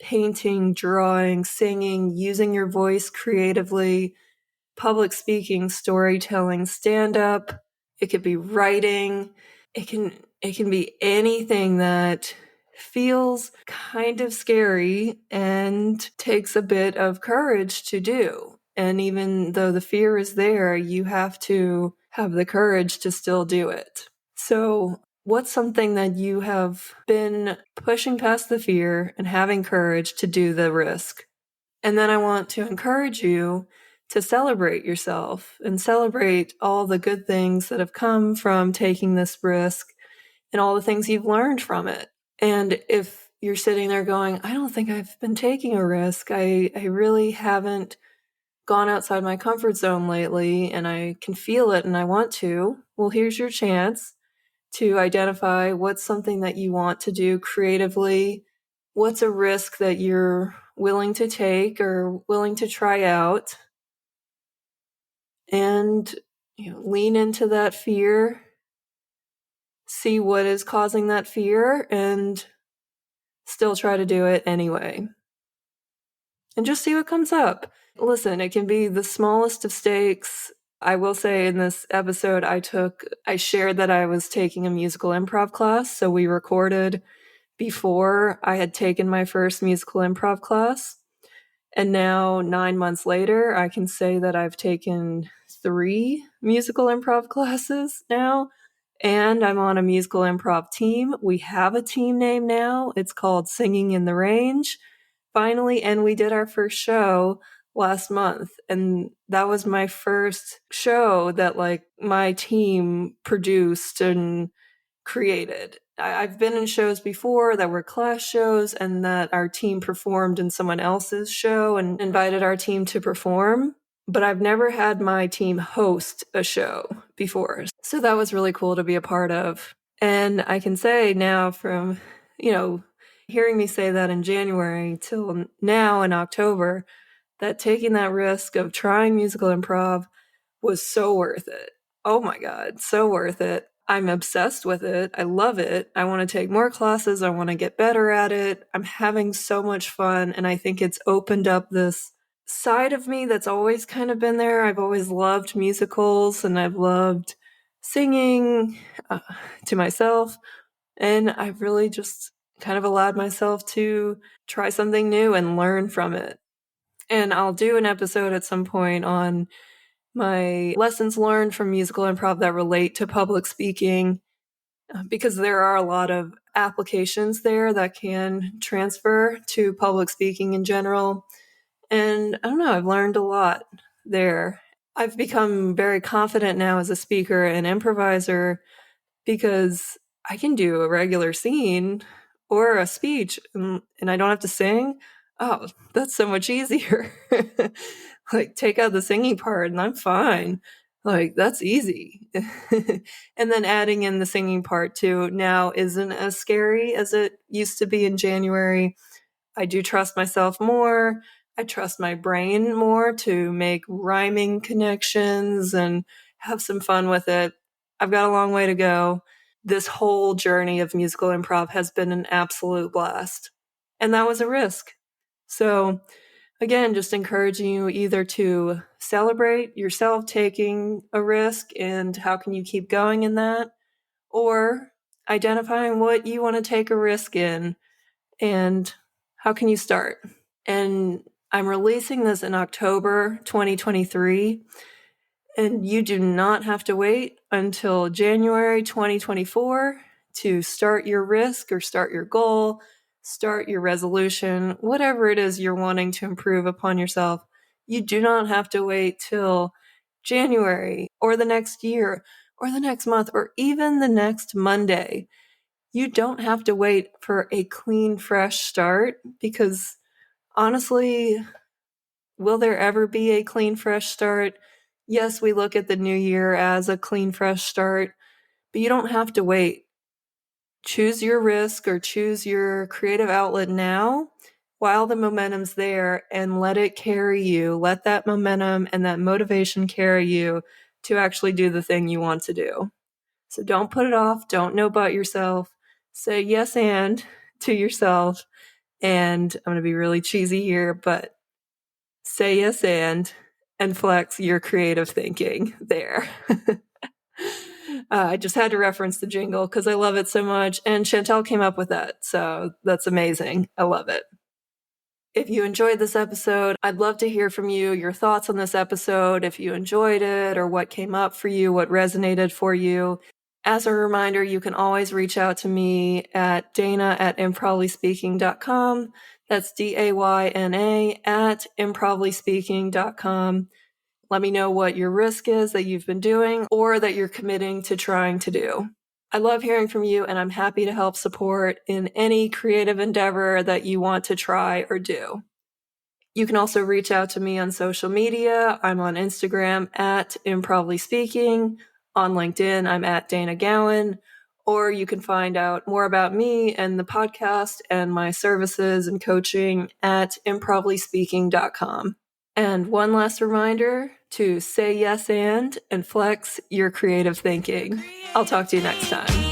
painting, drawing, singing, using your voice creatively, public speaking, storytelling, stand-up. It could be writing. It can be anything that feels kind of scary and takes a bit of courage to do. And even though the fear is there, you have to have the courage to still do it. So what's something that you have been pushing past the fear and having courage to do the risk? And then I want to encourage you to celebrate yourself and celebrate all the good things that have come from taking this risk and all the things you've learned from it. And if you're sitting there going, I don't think I've been taking a risk. I really haven't gone outside my comfort zone lately and I can feel it and I want to. Well, here's your chance to identify what's something that you want to do creatively. What's a risk that you're willing to take or willing to try out? And lean into that fear, see what is causing that fear, and still try to do it anyway. And just see what comes up. Listen, it can be the smallest of stakes. I will say in this episode, I shared that I was taking a musical improv class. So we recorded before I had taken my first musical improv class. And now 9 months later, I can say that I've taken 3 musical improv classes now, and I'm on a musical improv team. We have a team name now. It's called Singing in the Range, finally, and we did our first show last month, and that was my first show that my team produced and created. I've been in shows before that were class shows and that our team performed in someone else's show and invited our team to perform, but I've never had my team host a show before. So that was really cool to be a part of. And I can say now from, hearing me say that in January till now in October, that taking that risk of trying musical improv was so worth it. Oh my God, so worth it. I'm obsessed with it. I love it. I want to take more classes. I want to get better at it. I'm having so much fun. And I think it's opened up this side of me that's always kind of been there. I've always loved musicals and I've loved singing to myself. And I've really just kind of allowed myself to try something new and learn from it. And I'll do an episode at some point on my lessons learned from musical improv that relate to public speaking, because there are a lot of applications there that can transfer to public speaking in general. And I don't know, I've learned a lot there. I've become very confident now as a speaker and improviser because I can do a regular scene or a speech and I don't have to sing. Oh, that's so much easier. Take out the singing part and I'm fine. That's easy. And then adding in the singing part too now isn't as scary as it used to be in January. I do trust myself more. I trust my brain more to make rhyming connections and have some fun with it. I've got a long way to go. This whole journey of musical improv has been an absolute blast. And that was a risk. So Again, just encouraging you either to celebrate yourself taking a risk and how can you keep going in that, or identifying what you want to take a risk in and how can you start. And I'm releasing this in October 2023, and you do not have to wait until January 2024 to start your risk or start your goal, start your resolution, whatever it is you're wanting to improve upon yourself. You do not have to wait till January or the next year or the next month or even the next Monday. You don't have to wait for a clean, fresh start because honestly, will there ever be a clean, fresh start? Yes, we look at the new year as a clean, fresh start, but you don't have to wait. Choose your risk or choose your creative outlet now while the momentum's there and let it carry you. Let that momentum and that motivation carry you to actually do the thing you want to do. So don't put it off. Don't know about yourself. Say yes and to yourself. And I'm going to be really cheesy here, but say yes and flex your creative thinking there. I just had to reference the jingle because I love it so much. And Shantel came up with that. So that's amazing. I love it. If you enjoyed this episode, I'd love to hear from you, your thoughts on this episode, if you enjoyed it or what came up for you, what resonated for you. As a reminder, you can always reach out to me at dana@improvryspeaking.com. That's DAYNA at improvryspeaking.com. Let me know what your risk is that you've been doing or that you're committing to trying to do. I love hearing from you, and I'm happy to help support in any creative endeavor that you want to try or do. You can also reach out to me on social media. I'm on Instagram at Improvly Speaking. On LinkedIn, I'm at Dana Gowan. Or you can find out more about me and the podcast and my services and coaching at improvlyspeaking.com. And one last reminder to say yes and flex your creative thinking. I'll talk to you next time.